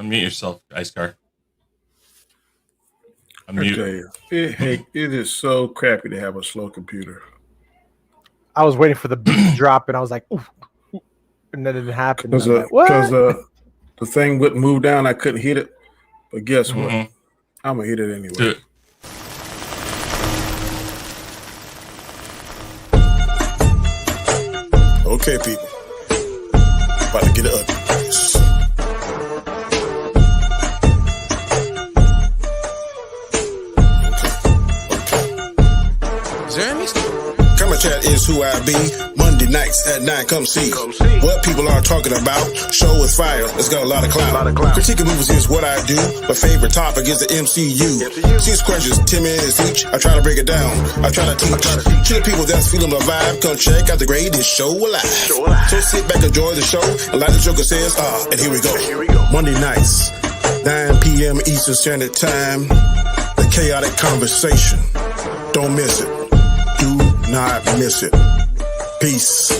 Unmute yourself, Ice Car. Unmute. Okay. It is so crappy to have a slow computer. I was waiting for the beat to drop, and I was like, ooh, and then it didn't happen. Because the thing wouldn't move down. I couldn't hit it. But guess what? I'm going to hit it anyway. Do it. Okay, people. About to get it up. Chat is who I be. Monday nights at 9, come see what people are talking about. Show is fire, it's got a lot of clout. Critiquing movies is what I do. My favorite topic is the MCU. 6 questions, 10 minutes each. I try to break it down, I try to teach. To the people that's feeling my vibe, come check out the greatest show alive. So sit back, enjoy the show, and like the Joker says, and here we go. Monday nights, 9 p.m. Eastern Standard Time. The Khaotic Conversation. Don't miss it. Do not miss it. Peace.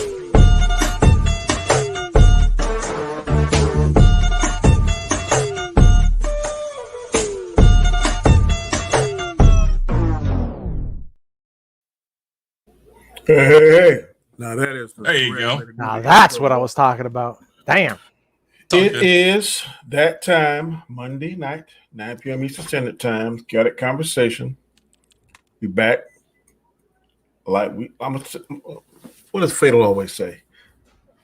Hey. Now that is there you go. Now that's what I was talking about. Damn. It is that time, Monday night, 9 p.m. Eastern Standard Time. Khaotic Conversation. Be back. Like what does Fatal always say?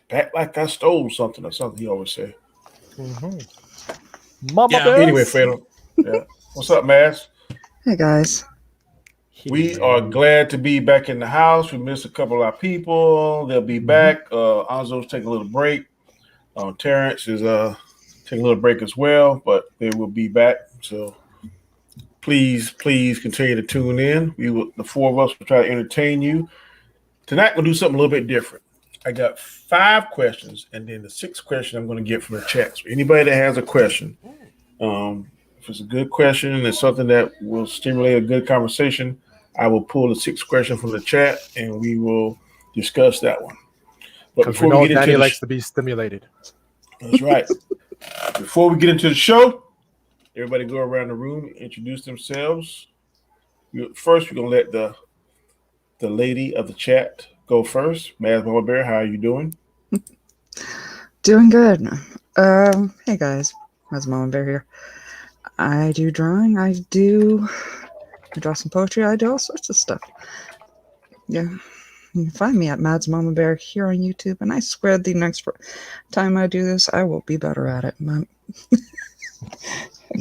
Back like I stole something or something. He always say. Mama. Anyway, Fatal. Yeah. What's up, Mass? Hey guys. We are glad to be back in the house. We missed a couple of our people. They'll be back. Anzo's taking a little break. Terrence is taking a little break as well, but they will be back. So please continue to tune in. The 4 of us will try to entertain you. Tonight we'll do something a little bit different. I got 5 questions, and then the 6th question I'm going to get from the chat. So anybody that has a question, if it's a good question and it's something that will stimulate a good conversation, I will pull the 6th question from the chat, and we will discuss that one. But before we get into likes to be stimulated. That's right. Before we get into the show, everybody go around the room and introduce themselves. First, we're going to let the lady of the chat go first. Maz Mama Bear, how are you doing? Doing good. Hey guys, Maz Mama Bear here. I do drawing. I draw some poetry. I do all sorts of stuff. Yeah. You can find me at Mads Mama Bear here on YouTube, and I swear the next time I do this, I will be better at it.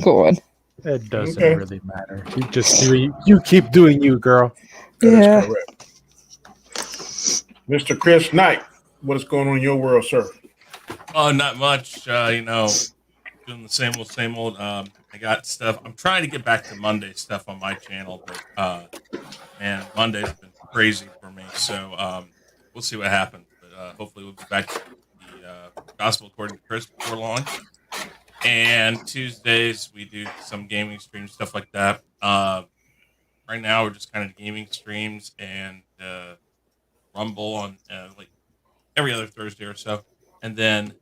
Go on. It doesn't really matter. You just do. You keep doing you, girl. Yeah. Mr. Chris Knight, what is going on in your world, sir? Oh, not much. Doing the same old. I got stuff. I'm trying to get back to Monday stuff on my channel, but man, Monday's been crazy for me. So we'll see what happens. But hopefully we'll be back to the Gospel According to Chris before long. And Tuesdays we do some gaming streams, stuff like that. Right now we're just kind of gaming streams and Rumble on like every other Thursday or so. And then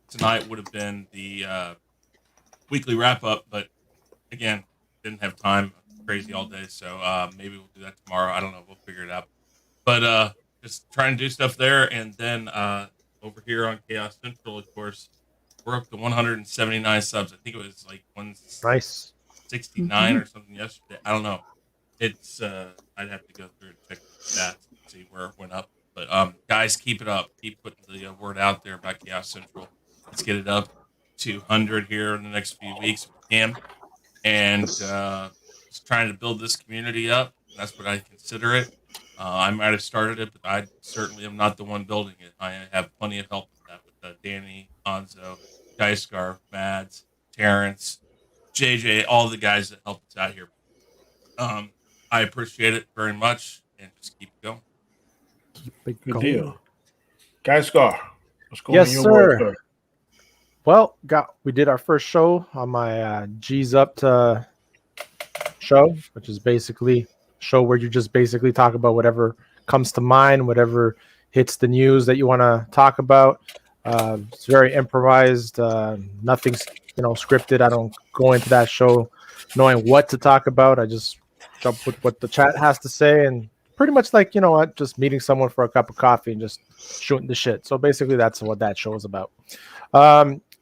tonight would have been the weekly wrap up, but again, didn't have time. Crazy all day, so maybe we'll do that tomorrow. I don't know. We'll figure it out. But just trying to do stuff there, and then over here on Chaos Central, of course, we're up to 179 subs. I think it was like 169 or something yesterday. I don't know. It's I'd have to go through and check the stats and see where it went up. But guys, keep it up. Keep putting the word out there about Chaos Central. Let's get it up to 100 here in the next few weeks if we can. And just trying to build this community up. That's what I consider it. I might have started it, but I certainly am not the one building it. I have plenty of help with that, with Danny, Anzo, Geiskar, Mads, Terrence, JJ, all the guys that help us out here. I appreciate it very much, and just keep going. Good deal. Geiskar, what's going on in your sir. world, sir? Well, we did our first show on my G's Up to show, which is basically a show where you just basically talk about whatever comes to mind, whatever hits the news that you want to talk about. It's very improvised. Nothing's scripted. I don't go into that show knowing what to talk about. I just jump with what the chat has to say, and pretty much like just meeting someone for a cup of coffee and just shooting the shit. So basically, that's what that show is about.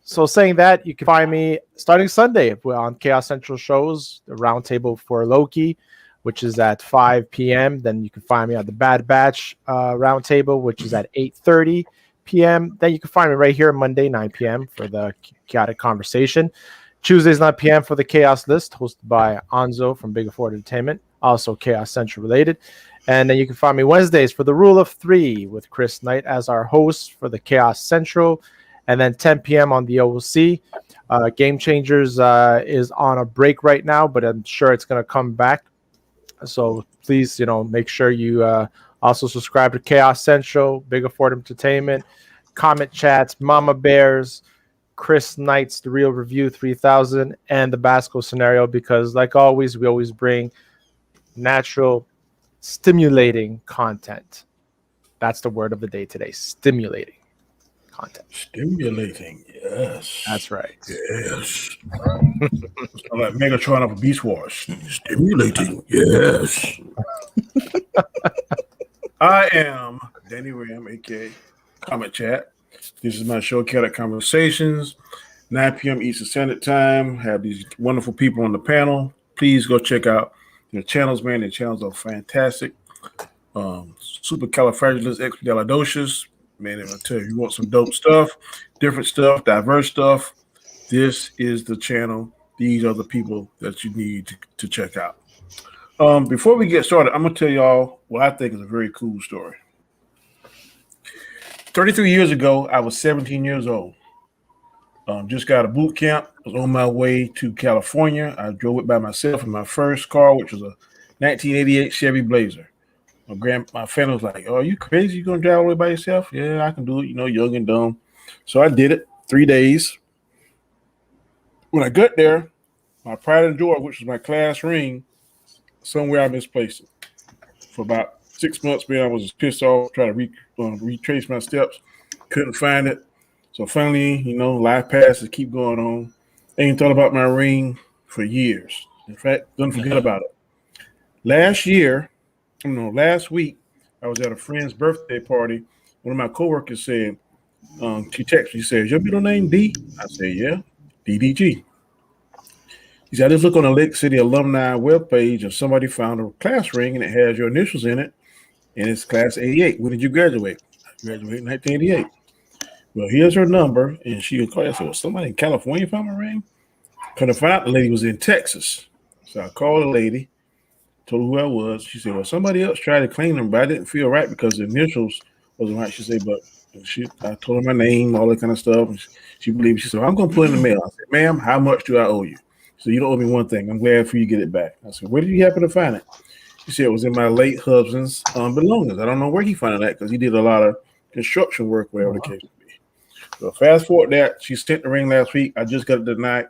So saying that, you can find me starting Sunday on Chaos Central shows, the Roundtable for Loki, which is at 5 p.m. Then you can find me at the Bad Batch Roundtable, which is at 8:30 p.m. Then you can find me right here Monday 9 p.m. for the Chaotic Conversation. Tuesdays 9 p.m. for the Chaos List, hosted by Anzo from Big Afford Entertainment, also Chaos Central related. And then you can find me Wednesdays for the Rule of Three with Chris Knight as our host for the Chaos Central. And then 10 p.m. on the OOC. Game Changers is on a break right now, but I'm sure it's going to come back. So please, make sure you also subscribe to Chaos Central, Big Afford Entertainment, Comet Chats, Mama Bears, Chris Knight's The Real Review 3000, and the Basco Scenario, because like always, we always bring natural, stimulating content. That's the word of the day today, stimulating content. Stimulating, yes. That's right. Yes. It's like Megatron of a Beast Wars. Stimulating, yes. I am Danny Ram, aka Comet Chat. This is my show, Chaotic Conversations. 9 p.m. Eastern Standard Time. Have these wonderful people on the panel. Please go check out their channels, man. Their channels are fantastic. Supercalifragilisticexpialidocious. Man, if I tell you want some dope stuff, different stuff, diverse stuff, this is the channel. These are the people that you need to check out. Before we get started, I'm going to tell y'all what I think is a very cool story. 33 years ago, I was 17 years old. Just got a boot camp. Was on my way to California. I drove it by myself in my first car, which was a 1988 Chevy Blazer. My family was like, "Oh, are you crazy? You gonna drive all the way by yourself?" Yeah, I can do it. Young and dumb. So I did it. 3 days. When I got there, my pride and joy, which was my class ring, somewhere I misplaced it. For about 6 months, man, I was just pissed off, trying to retrace my steps. Couldn't find it. So finally, life passes, keep going on. Ain't thought about my ring for years. In fact, don't forget about it. Last week, I was at a friend's birthday party. One of my coworkers said, she texted me, she said, "Is your middle name D?" I said, "Yeah, DDG." He said, "I just look on the Lake City alumni webpage and somebody found a class ring and it has your initials in it. And it's class 88. When did you graduate?" I graduated in 1988. Well, here's her number. And she called. I said, "Well, somebody in California found my ring?" Couldn't find out the lady was in Texas. So I called the lady, told her who I was. She said, "Well, somebody else tried to claim them, but I didn't feel right because the initials wasn't right." She said, "But I told her my name, all that kind of stuff. And she believed. She said, "I'm going to put it in the mail." I said, "Ma'am, how much do I owe you?" So you don't owe me one thing. I'm glad for you to get it back. I said, "Where did you happen to find it?" She said, "It was in my late husband's belongings. I don't know where he found it at because he did a lot of construction work, whatever the case may be." So fast forward that. She sent the ring last week. I just got it tonight.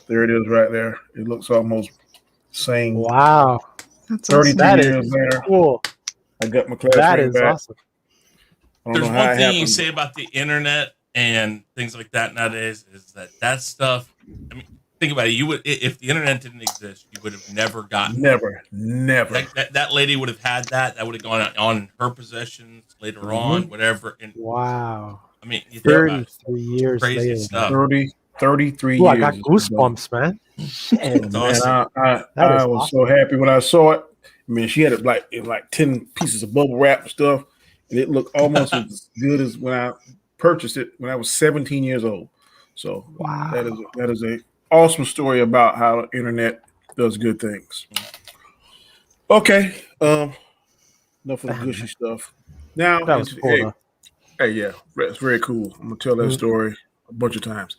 There it is right there. It looks almost the same. Wow. That's 33 awesome. years later, Cool. I got my class That ring is back. awesome. I don't There's know how one it thing you happened, say about the internet and things like that nowadays is that stuff. I mean, think about it. You would, if the internet didn't exist, you would have never gotten. Never. That lady would have had that. That would have gone on in her possessions later on, whatever. And Wow. I mean, you think about it, 33 years crazy later. stuff. 33 Ooh, years. I got goosebumps, man. Shit. That's Man, awesome. That I is was awesome. so happy when I saw it. I mean, she had it like 10 pieces of bubble wrap and stuff, and it looked almost as good as when I purchased it when I was 17 years old. So Wow. that is a awesome story about how the internet does good things. Okay, enough of the gushy stuff. Now, That was cool, though. hey, yeah, that's very cool. I'm gonna tell that story a bunch of times.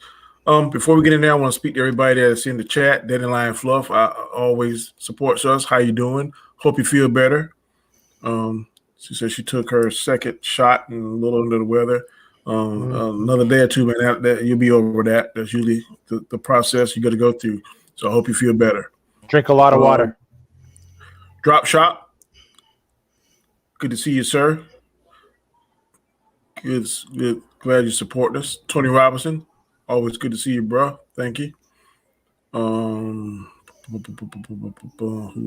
Before we get in there, I want to speak to everybody that's in the chat. Dandelion Fluff always supports us. How you doing? Hope you feel better. She said she took her second shot and a little under the weather. Another day or two, man, that you'll be over that. That's usually the process you got to go through. So I hope you feel better. Drink a lot of water. Drop Shop. Good to see you, sir. Good. Glad you support us. Tony Robinson, always good to see you, bro. Thank you. Who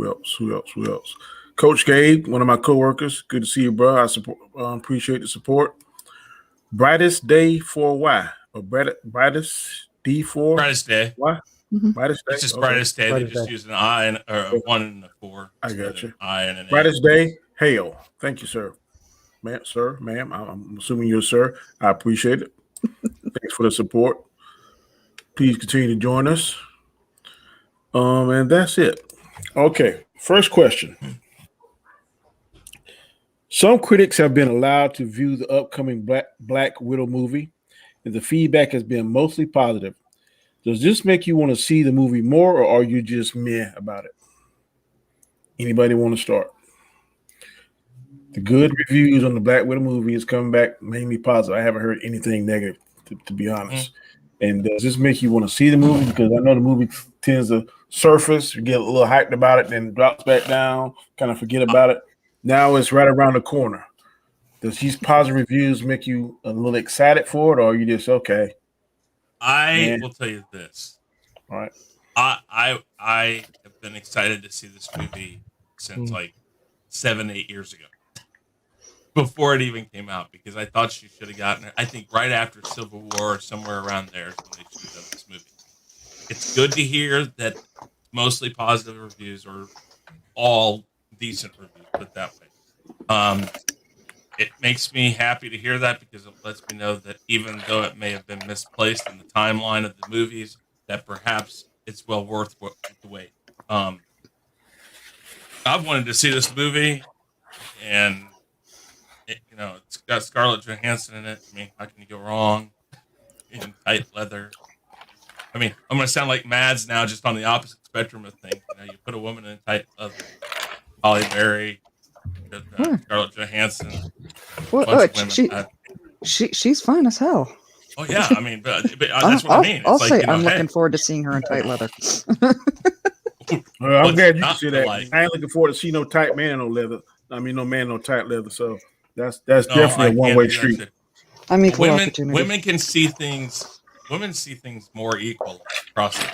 else? Who else? Coach Gabe, one of my coworkers. Good to see you, bro. I support. Appreciate the support. Brightest day for why? Or brightest D4? Brightest day. Why? Mhm. Brightest day. It's just Okay. brightest day. Brightest They just day. use an I and or a 1 and a 4. I got you. An I and an A. Brightest day. Hail. Thank you, sir. Ma'am. I'm assuming you're a sir. I appreciate it. Thanks for the support. Please continue to join us. And that's it. Okay. First question. Some critics have been allowed to view the upcoming Black Widow movie, and the feedback has been mostly positive. Does this make you want to see the movie more, or are you just meh about it? Anybody want to start? The good reviews on the Black Widow movie is coming back mainly positive. I haven't heard anything negative, to be honest. And does this make you want to see the movie? Because I know the movie tends to surface, you get a little hyped about it, then drops back down, kind of forget about it. Now it's right around the corner. Does these positive reviews make you a little excited for it, or are you just okay? I will tell you this. All right. I have been excited to see this movie since like 7-8 years ago, before it even came out, because I thought she should have gotten it. I think right after Civil War, or somewhere around there, is when they should have done this movie. It's good to hear that mostly positive reviews, or all decent reviews, put it that way. It makes me happy to hear that, because it lets me know that even though it may have been misplaced in the timeline of the movies, that perhaps it's well worth the wait. I've wanted to see this movie, and it's got Scarlett Johansson in it. I mean, how can you go wrong? In tight leather. I mean, I'm going to sound like Mads now, just on the opposite spectrum of things. You put a woman in tight leather, Holly Berry, Scarlett Johansson. She's fine as hell. Oh yeah, I mean, but that's what I mean. It's I'll like, say I'm looking forward to seeing her in tight leather. Well, I'm glad you can not see that. like? I ain't looking forward to see no tight man no leather. I mean, no man no tight leather. So that's definitely a one-way street. I'm equal opportunity. Women can see things. Women see things more equal across the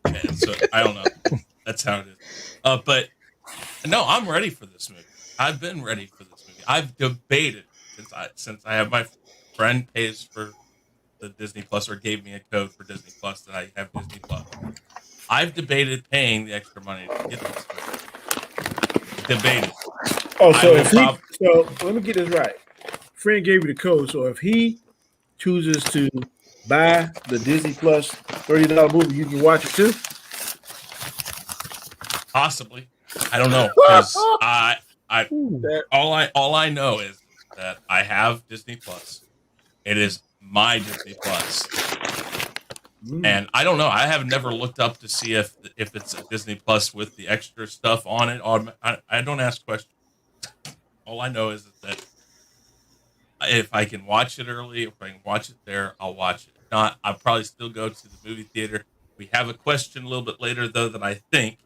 board. And so I don't know. That's how it is. But no, I'm ready for this movie. I've been ready for this movie. I've debated since I have my friend pays for the Disney Plus, or gave me a code for Disney Plus, that I have Disney Plus. I've debated paying the extra money to get this movie. Debated. Oh, so let me get this right. Friend gave you the code. So if he chooses to buy the Disney Plus $30 movie, you can watch it too? Possibly. I don't know, because all I know is that I have Disney Plus. It is my Disney Plus. And I don't know. I have never looked up to see if it's a Disney Plus with the extra stuff on it. I don't ask questions. All I know is that if I can watch it early, if I can watch it there, I'll watch it. If not, I'll probably still go to the movie theater. We have a question a little bit later, though, that I think,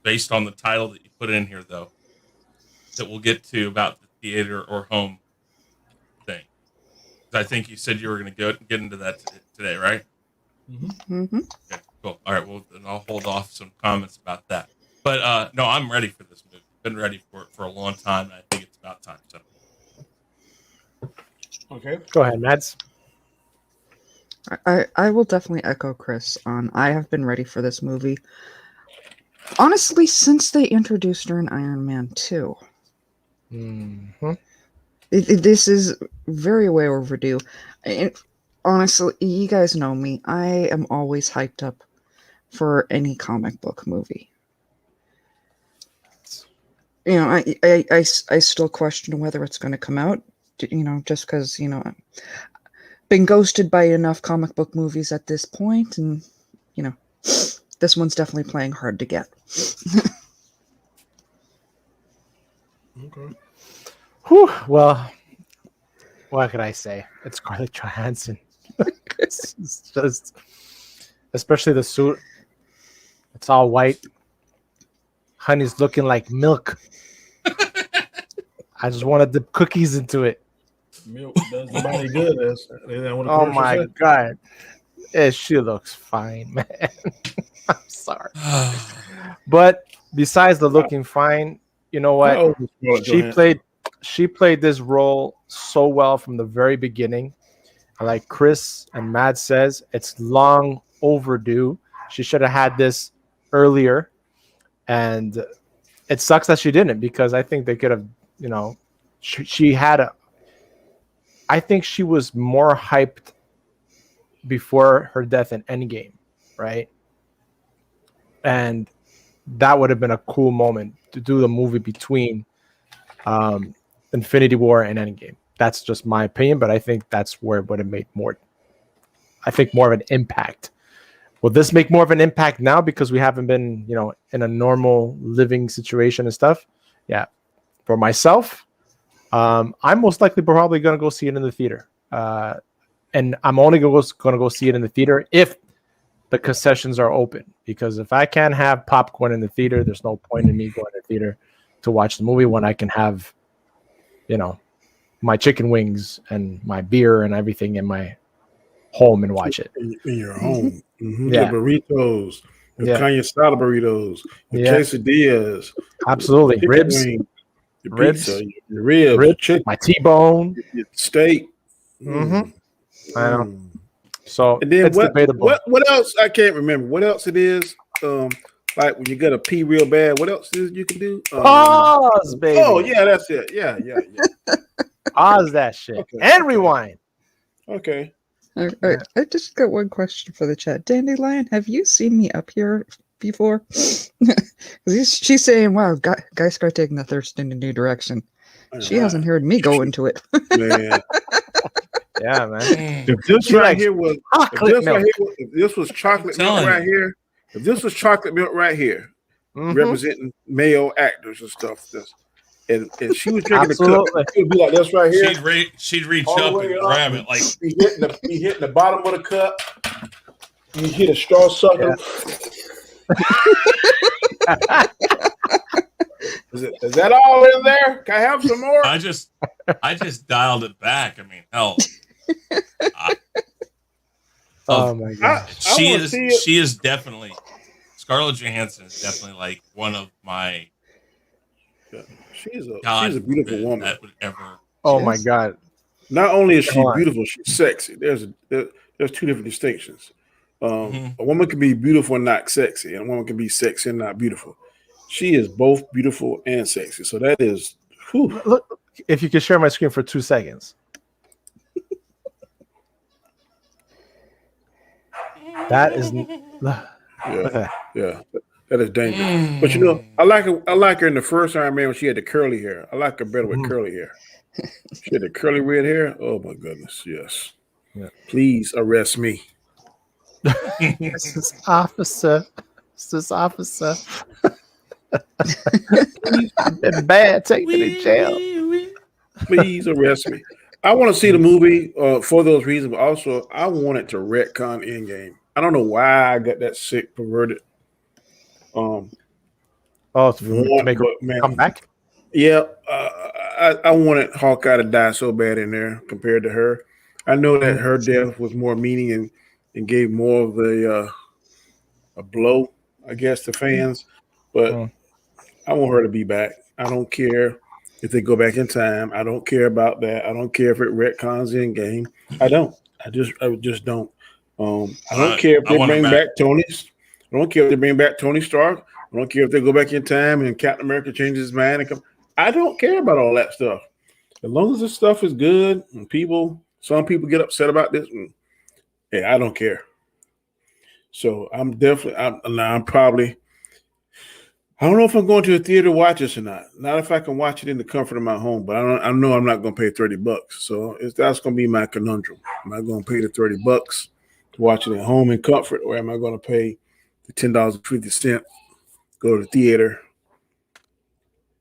based on the title that you put in here, though, that we'll get to about the theater or home thing. I think you said you were going to get into that today, right? Mm-hmm. Okay, cool. All right, well, then I'll hold off some comments about that. But no, I'm ready for this movie. Been ready for it for a long time, and I think it's about time. So, okay, go ahead, Mads. I will definitely echo Chris on. I have been ready for this movie, honestly, since they introduced her in Iron Man 2. Mm-hmm. This is very way overdue. Honestly, you guys know me. I am always hyped up for any comic book movie. I still question whether it's going to come out. Just because been ghosted by enough comic book movies at this point, and this one's definitely playing hard to get. okay. Whew, well, what could I say? It's Scarlett Johansson. It's just, especially the suit. It's all white. Honey's looking like milk. I just wanted the cookies into it. Milk does the body good. That's what the Oh commercial my said. god, she looks fine, man. I'm sorry, but besides the looking fine, you know How what? old is Scarlett She Johansson? played this role so well from the very beginning. Like Chris and Matt says, it's long overdue. She should have had this earlier, and it sucks that she didn't because I think they could have, she had a. I think she was more hyped before her death in Endgame, right? And that would have been a cool moment to do the movie between Infinity War and Endgame. That's just my opinion, but I think that's where it would have made more. I think more of an impact. Will this make more of an impact now because we haven't been, in a normal living situation and stuff? Yeah. For myself, I'm most likely probably going to go see it in the theater. And I'm only going to go see it in the theater if the concessions are open. Because if I can't have popcorn in the theater, there's no point in me going to the theater to watch the movie when I can have, my chicken wings and my beer and everything in my home and watch it. In your home. Mm-hmm. Yeah. The burritos, the Yeah. carne asada burritos, the Yeah. quesadillas, Absolutely. the chicken Ribs, wing, your Ribs. pizza, your ribs, chicken, my T-bone. your steak. Mm-hmm. I know. So And then it's debatable. what else? I can't remember. What else it is? Like when you gotta pee real bad, what else is you can do? Pause, baby. Oh yeah, that's it. Yeah. Pause that shit. Okay, And okay. rewind. Okay. All right, I just got one question for the chat. Dandelion, have you seen me up here before? She's saying, wow, guys start taking the thirst in a new direction. She hasn't heard me go into it. Man. Yeah, man. If this right here was if this was chocolate milk right here, if this was chocolate milk right here, representing male actors and stuff, and she was drinking the cup, it would be like this right here. She'd reach up and grab it like be hitting the bottom of the cup. You hit a straw sucker. Yeah. Is that all in there? Can I have some more? I just dialed it back. I mean, hell. Oh my god. She is definitely Scarlett Johansson is definitely like one of my she's a beautiful woman. That would ever. Oh my god. Not only is she beautiful, she's sexy. There's two different distinctions. A woman can be beautiful and not sexy, and a woman can be sexy and not beautiful. She is both beautiful and sexy. So that is Look, if you could share my screen for 2 seconds. That is yeah. That is dangerous. But I like her in the first Iron Man when she had the curly hair. I like her better with curly hair. She had the curly red hair. Oh my goodness, yes. Yeah. Please arrest me. This is officer. I've been bad. Take me to jail. Please arrest me. I want to see the movie for those reasons, but also I wanted to retcon Endgame. I don't know why I got that sick, perverted. To make her come back? Yeah, I wanted Hawkeye to die so bad in there compared to her. I know that her death was more meaning and gave more of a blow, I guess, to fans. But I want her to be back. I don't care if they go back in time. I don't care about that. I don't care if it retcons Endgame. I don't. I just don't. I don't care if they bring back Tony. I don't care if they bring back Tony Stark. I don't care if they go back in time and Captain America changes his mind and come. I don't care about all that stuff. As long as this stuff is good and some people get upset about this, I don't care. So I'm probably. I don't know if I'm going to a theater to watch this or not. Not if I can watch it in the comfort of my home, but I know I'm not going to pay $30. So that's going to be my conundrum. Am I going to pay the $30 to watch it at home in comfort, or am I going to pay the $10.50, go to the theater,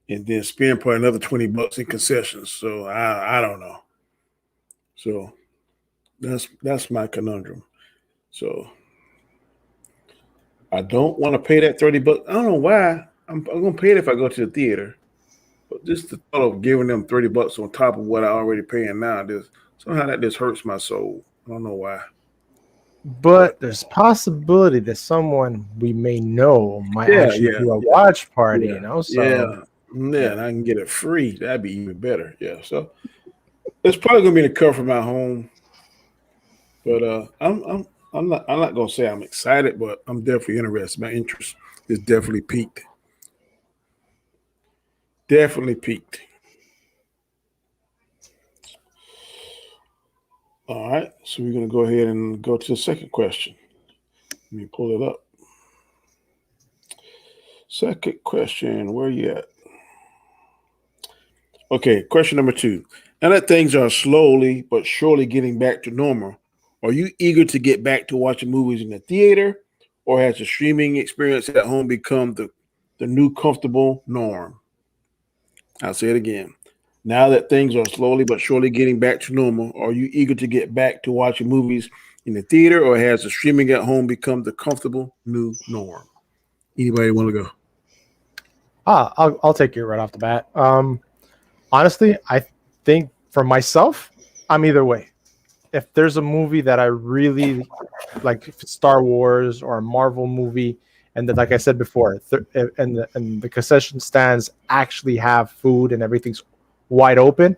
and then spend probably another $20 in concessions? So I don't know. So that's my conundrum. So I don't want to pay that $30. I don't know why. I'm going to pay it if I go to the theater. just the thought of giving them $30 on top of what I already paying now, just somehow that just hurts my soul. I don't know why. But there's possibility that someone we may know might Yeah, actually yeah, do a yeah, watch party, yeah, you know? yeah, So yeah. And I can get it free. That'd be even better. Yeah. So it's probably gonna be the cover for my home. But I'm not gonna say I'm excited, but I'm definitely interested. My interest is definitely peaked. Definitely peaked. All right, so we're gonna go ahead and go to the second question. Let me pull it up. Second question, where you at? Okay, question number 2. Now that things are slowly but surely getting back to normal, are you eager to get back to watching movies in the theater, or has the streaming experience at home become the new comfortable norm? I'll say it again. Now that things are slowly but surely getting back to normal, are you eager to get back to watching movies in the theater, or has the streaming at home become the comfortable new norm? Anybody want to go? I'll take it right off the bat. Honestly, I think for myself, I'm either way. If there's a movie that I really like, if it's Star Wars or a Marvel movie, and then like I said before, and the concession stands actually have food and everything's wide open,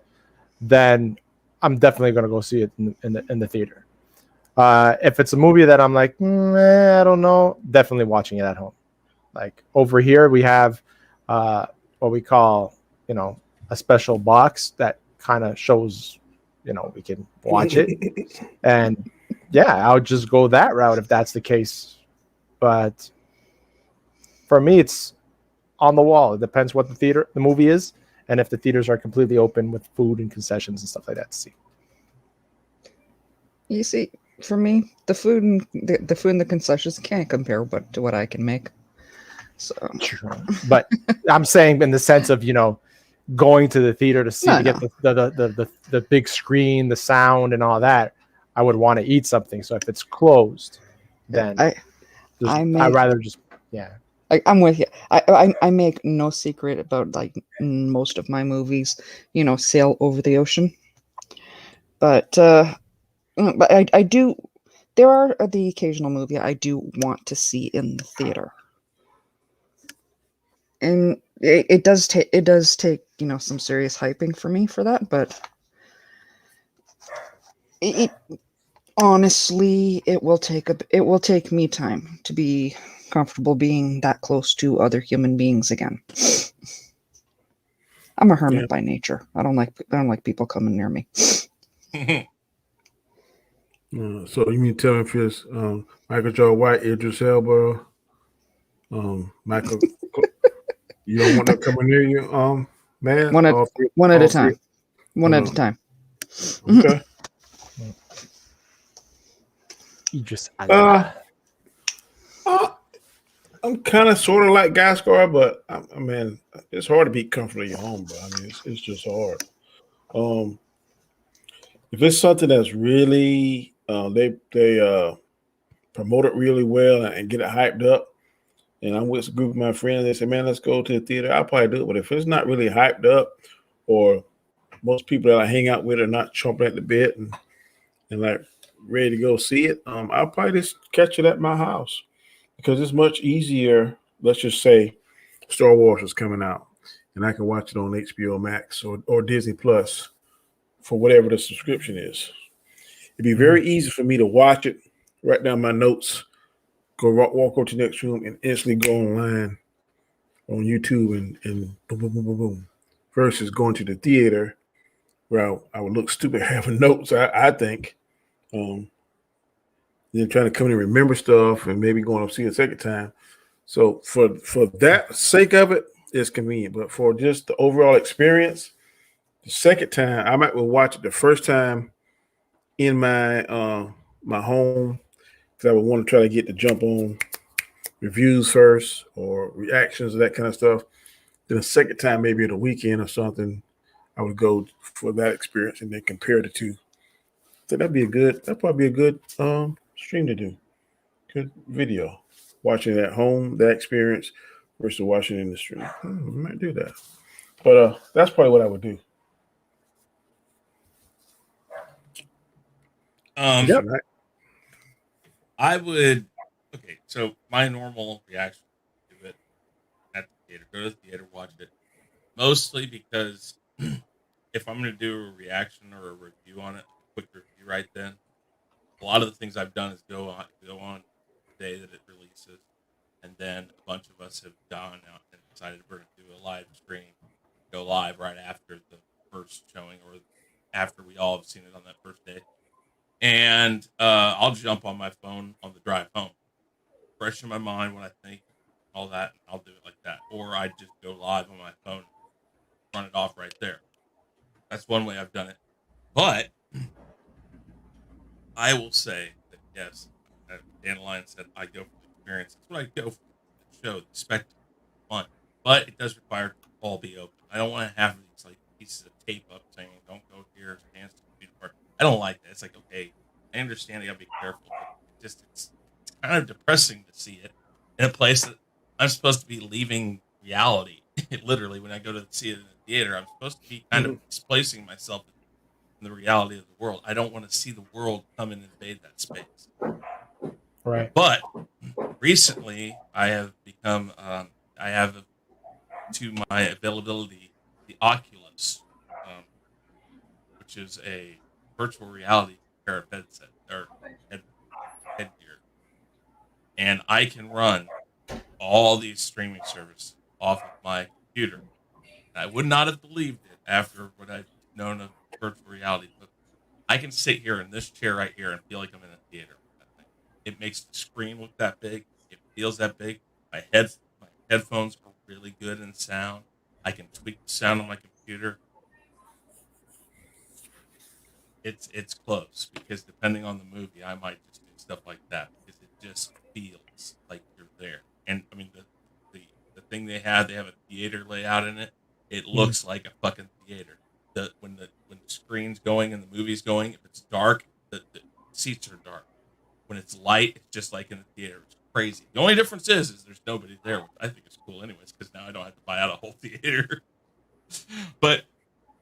then I'm definitely gonna go see it in the theater. If it's a movie that I'm like, I don't know, definitely watching it at home. Like over here, we have what we call, a special box that kind of shows, we can watch it. And yeah, I would just go that route if that's the case. But for me, it's on the wall. It depends what the movie is, and if the theaters are completely open with food and concessions and stuff like that to see. You see, for me, the food and the concessions can't compare to what I can make. So But I'm saying in the sense of, going to the theater to see No, to get no. the big screen, the sound, and all that, I would want to eat something. So if it's closed, then I I'd make rather just I'm with you. I make no secret about like most of my movies, sail over the ocean. But I do. There are the occasional movie I do want to see in the theater, and it does take some serious hyping for me for that. But it honestly it will take me time to be comfortable being that close to other human beings again. I'm a Yeah. hermit by nature. I don't like people coming near me. So you mean tell me if it's Michael Joe White, Idris Elba, Michael? You don't want that coming near you, man? One at All three, one at a all three. time. One at a Uh, time. okay. Idris Uh, Elba. uh, I'm kind of sort of like Gascar, but I mean, it's hard to be comfortable in your home, bro. I mean, it's just hard. Um, if it's something that's really they promote it really well and get it hyped up, and I'm with a group of my friends, they say, "Man, let's go to the theater." I'll probably do it, but if it's not really hyped up, or most people that I hang out with are not chomping at the bit and like ready to go see it, I'll probably just catch it at my house because it's much easier. Let's just say Star Wars is coming out, and I can watch it on HBO Max or Disney Plus for whatever the subscription is. It'd be very easy for me to watch it, write down my notes, walk over to the next room, and instantly go online on YouTube and boom, boom, boom, boom, boom. Versus going to the theater where I would look stupid having notes. I think. Um, then trying to come in and remember stuff and maybe going to see it a second time. So for that sake of it, it's convenient. But for just the overall experience, the second time I might well watch it the first time in my home because I would want to try to get the jump on reviews first or reactions that kind of stuff. Then the second time, maybe at a weekend or something, I would go for that experience and then compare the two. So that'd probably be a good stream to do. Good video. Watching it at home, that experience versus watching it in the stream. I might do that. But that's probably what I would do. Yep. I would. Okay, so my normal reaction to it at the theater, go to the theater, watch it. Mostly because if I'm going to do a reaction or a review on it, a quick review right then, a lot of the things I've done is go on the day that it releases, and then a bunch of us have gone out and decided we're going to do a live stream, go live right after the first showing or after we all have seen it on that first day, and I'll jump on my phone on the drive home, fresh in my mind what I think, all that, and I'll do it like that, or I just go live on my phone, run it off right there. That's one way I've done it, but I will say that yes, Dandelion said I go for the experience. That's what I go for the show, the spectacle, fun. But it does require to all be open. I don't want to have these like pieces of tape up saying "Don't go here, stand 6 feet apart." I don't like that. It's like okay, I understand I gotta be careful, but it's kind of depressing to see it in a place that I'm supposed to be leaving reality. Literally, when I go to see it in the theater, I'm supposed to be kind of displacing myself in the reality of the world. I don't want to see the world come and invade that space. Right. But recently, I have become, I have to my availability the Oculus, um, which is a virtual reality pair of headset or headgear, and I can run all these streaming services off of my computer. I would not have believed it after what I've known of virtual reality, but I can sit here in this chair right here and feel like I'm in a theater with that thing. It makes the screen look that big. It feels that big. My headphones are really good in sound. I can tweak the sound on my computer. It's close because depending on the movie, I might just do stuff like that because it just feels like you're there. And I mean the thing they have a theater layout in it. It looks like a fucking theater. When the screen's going and the movie's going, if it's dark, the seats are dark. When it's light, it's just like in a theater. It's crazy. The only difference is there's nobody there, which I think is cool anyways, because now I don't have to buy out a whole theater. But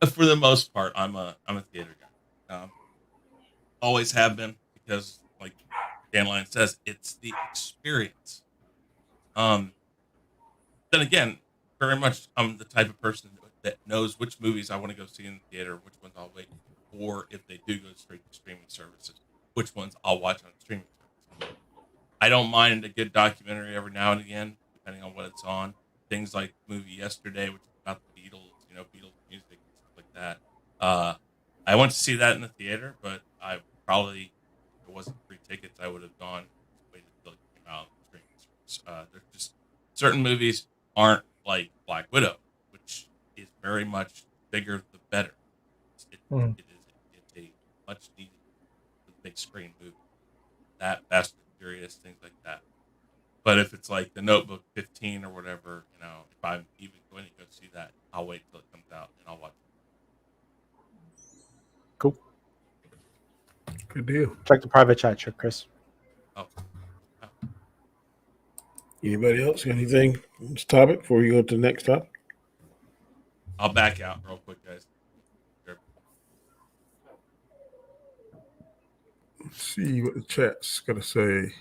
for the most part, I'm a theater guy. Always have been because, like Dandelion says, it's the experience. Um, then again, very much I'm the type of person that knows which movies I want to go see in the theater, which ones I'll wait, or if they do go straight to streaming services, which ones I'll watch on streaming services. I don't mind a good documentary every now and again, depending on what it's on. Things like the movie Yesterday, which is about the Beatles, Beatles music and stuff like that. I went to see that in the theater, but I probably, if it wasn't free tickets, I would have gone, waited until it came out on streaming service. There's just certain movies aren't like Black Widow, which is very much bigger the better. It's a much needed big screen movie. That Fast and Furious, things like that. But if it's like The Notebook 15 or whatever, if I'm even going to go see that, I'll wait till it comes out and I'll watch it. Cool. Good deal. Check the private chat, Chris. Oh. Anybody else got anything on this topic before we go to the next topic? I'll back out real quick, guys. Let's see what the chat's gonna say.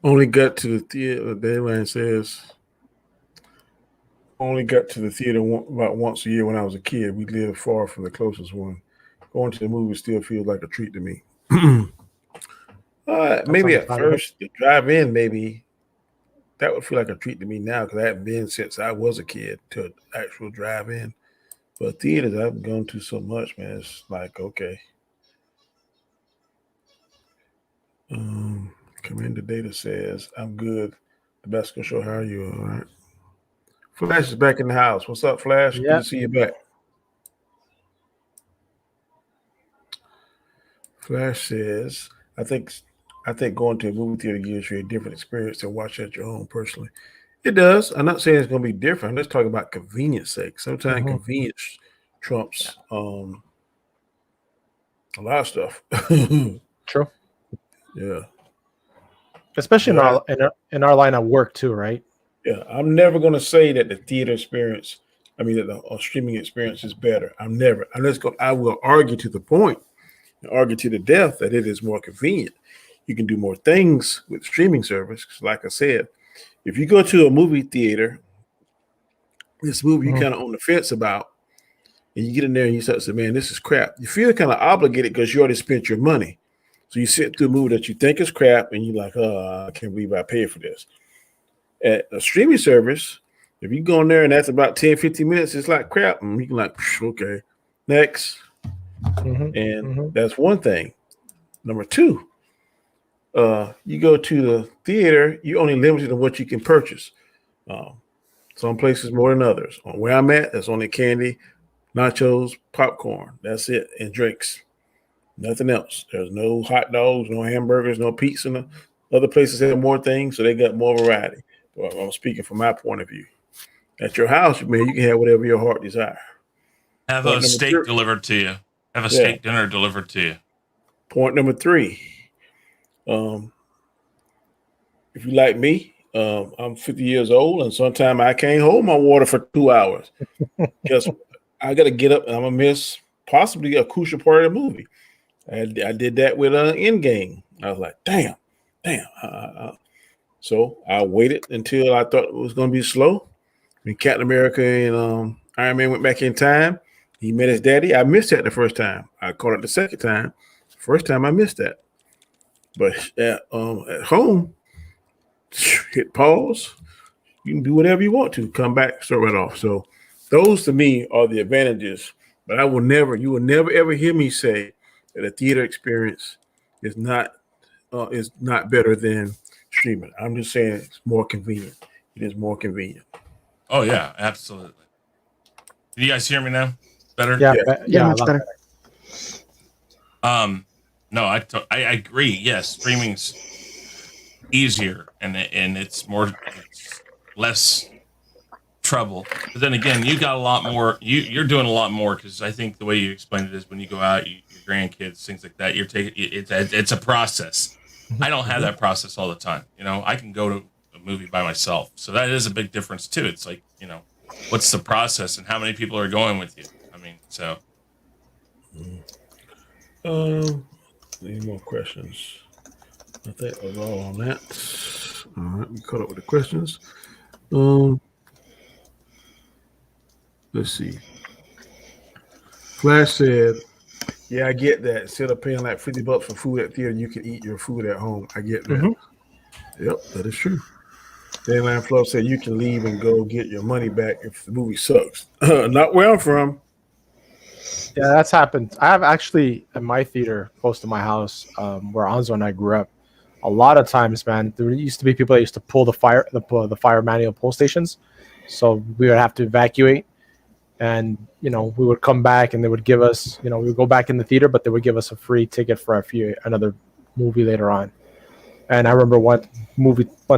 Only got to the theater. Dayland says, only got to the theater about once a year when I was a kid. We lived far from the closest one. Going to the movie still feels like a treat to me. Maybe at first, the drive-in, maybe that would feel like a treat to me now because I haven't been since I was a kid to an actual drive-in. But theaters I've gone to so much, man. It's like, okay. Commander Data says, I'm good. The best can show how you are. All right. Flash is back in the house. What's up, Flash? Yeah. Good to see you back. Flash says, I think going to a movie theater gives you a different experience than watching at your home personally. It does. I'm not saying it's going to be different. Let's talk about convenience sake. Sometimes convenience trumps a lot of stuff. True. Yeah. Especially in our line of work too, right? Yeah. I'm never going to say that the theater experience I mean, that a streaming experience is better. I will argue to the point, and argue to the death that it is more convenient. You can do more things with streaming service. 'Cause like I said, if you go to a movie theater, this movie you kind of on the fence about, and you get in there and you start to say, man, this is crap. You feel kind of obligated because you already spent your money. So you sit through a movie that you think is crap and you're like, oh, I can't believe I paid for this. At a streaming service, if you go in there and that's about 10, 15 minutes, it's like crap. And you can like, okay, next. And that's one thing. Number two, you go to the theater, you only limited to what you can purchase. Some places more than others. On where I'm at, that's only candy, nachos, popcorn. That's it, and drinks. Nothing else. There's no hot dogs, no hamburgers, no pizza. No. Other places have more things, so they got more variety. Well, I'm speaking from my point of view. At your house, man, you can have whatever your heart desire. Have a steak delivered to you. Have a steak dinner delivered to you. Point number 3. If you like me, I'm 50 years old, and sometimes I can't hold my water for 2 hours because I got to get up and I'm going to miss possibly a crucial part of the movie. I did that with Endgame. I was like, damn. So I waited until I thought it was going to be slow. When Captain America and Iron Man went back in time, he met his daddy. I missed that the first time. I caught it the second time. First time I missed that. But at home, hit pause. You can do whatever you want to. Come back, start right off. So those to me are the advantages. But you will never ever hear me say that a theater experience is not better than streaming. I'm just saying it's more convenient. It is more convenient. Oh yeah, absolutely. Can you guys hear me now? Better? Yeah, much better. No, I agree. Yes, streaming's easier and it's less trouble. But then again, you got a lot more. You're doing a lot more because I think the way you explained it is when you go out, your grandkids, things like that. You're taking it's a process. I don't have that process all the time. I can go to a movie by myself, so that is a big difference too. It's like what's the process and how many people are going with you? I mean, so. Any more questions? I think that was all on that. All right, we caught up with the questions. Let's see. Flash said, yeah, I get that. Instead of paying like $50 for food at theater, you can eat your food at home. I get that. Yep, that is true. Dayline Fluff said you can leave and go get your money back if the movie sucks. Not where I'm from. Yeah, that's happened. I have actually at my theater close to my house, where Anzo and I grew up. A lot of times, man, there used to be people that used to pull the fire manual pull stations, so we would have to evacuate, and we would come back and they would give us, we would go back in the theater, but they would give us a free ticket for another movie later on. And I remember one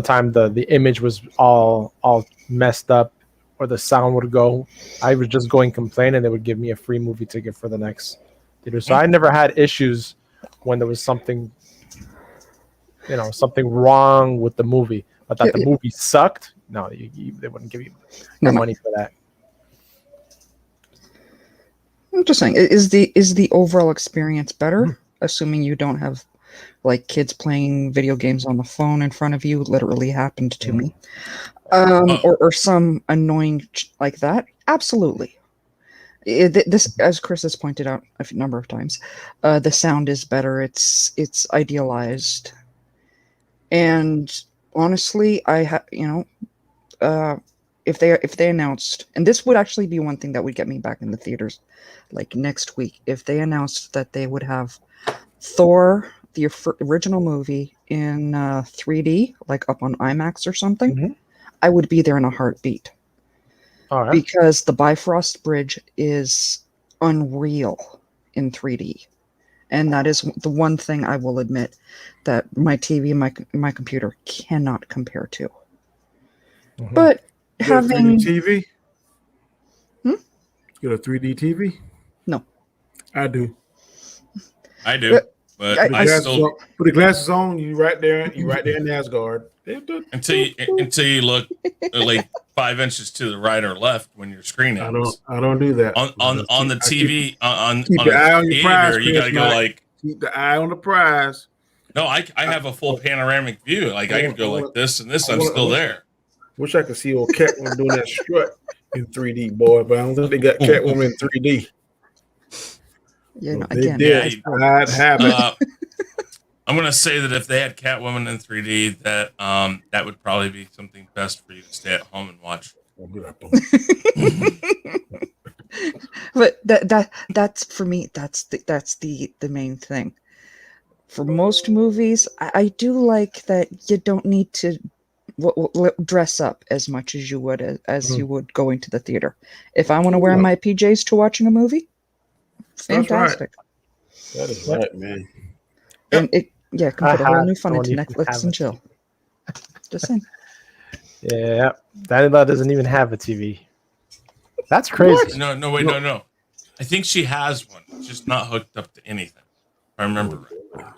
time the image was all messed up, or the sound would go. I would just go and complain, and they would give me a free movie ticket for the next theater. So I never had issues when there was something wrong with the movie, but that the movie sucked. No, they wouldn't give you your money for that. I'm just saying, is the overall experience better, assuming you don't have like kids playing video games on the phone in front of you? Literally happened to me. Or some annoying like that. Absolutely. This, as Chris has pointed out a number of times, the sound is better. It's idealized, and honestly, if they announced, and this would actually be one thing that would get me back in the theaters, like next week, if they announced that they would have Thor, the original movie, in 3D, like up on IMAX or something, I would be there in a heartbeat. All right. Because the Bifrost Bridge is unreal in 3D. And that is the one thing I will admit that my TV and my computer cannot compare to. But having... 3D TV? You got a 3D TV? No. I do. I do. But I still put the glasses on. You right there in Asgard. until you look like 5 inches to the right or left when you're screening. I don't do that. On the TV on keep on your a eye on your prize, theater, you got to go Mike. like. Keep the eye on the prize. No, I have a full panoramic view. Like I can go like this and this. I'm still there. Wish I could see old Catwoman doing that strut in 3D, boy, but I don't think they got Catwoman in 3D. Yeah, no, They again, did. I'd have it. I'm gonna say that if they had Catwoman in 3D, that would probably be something best for you to stay at home and watch. But that's for me. That's the main thing. For most movies, I do like that you don't need to dress up as much as you would as you would going to the theater. If I want to wear my PJs to watching a movie, fantastic. That is right, man. And it can put a whole new fun into Netflix and chill. Just saying. Yeah, Daniela doesn't even have a TV. That's crazy. What? No, wait, no. I think she has one. It's just not hooked up to anything. If I remember right.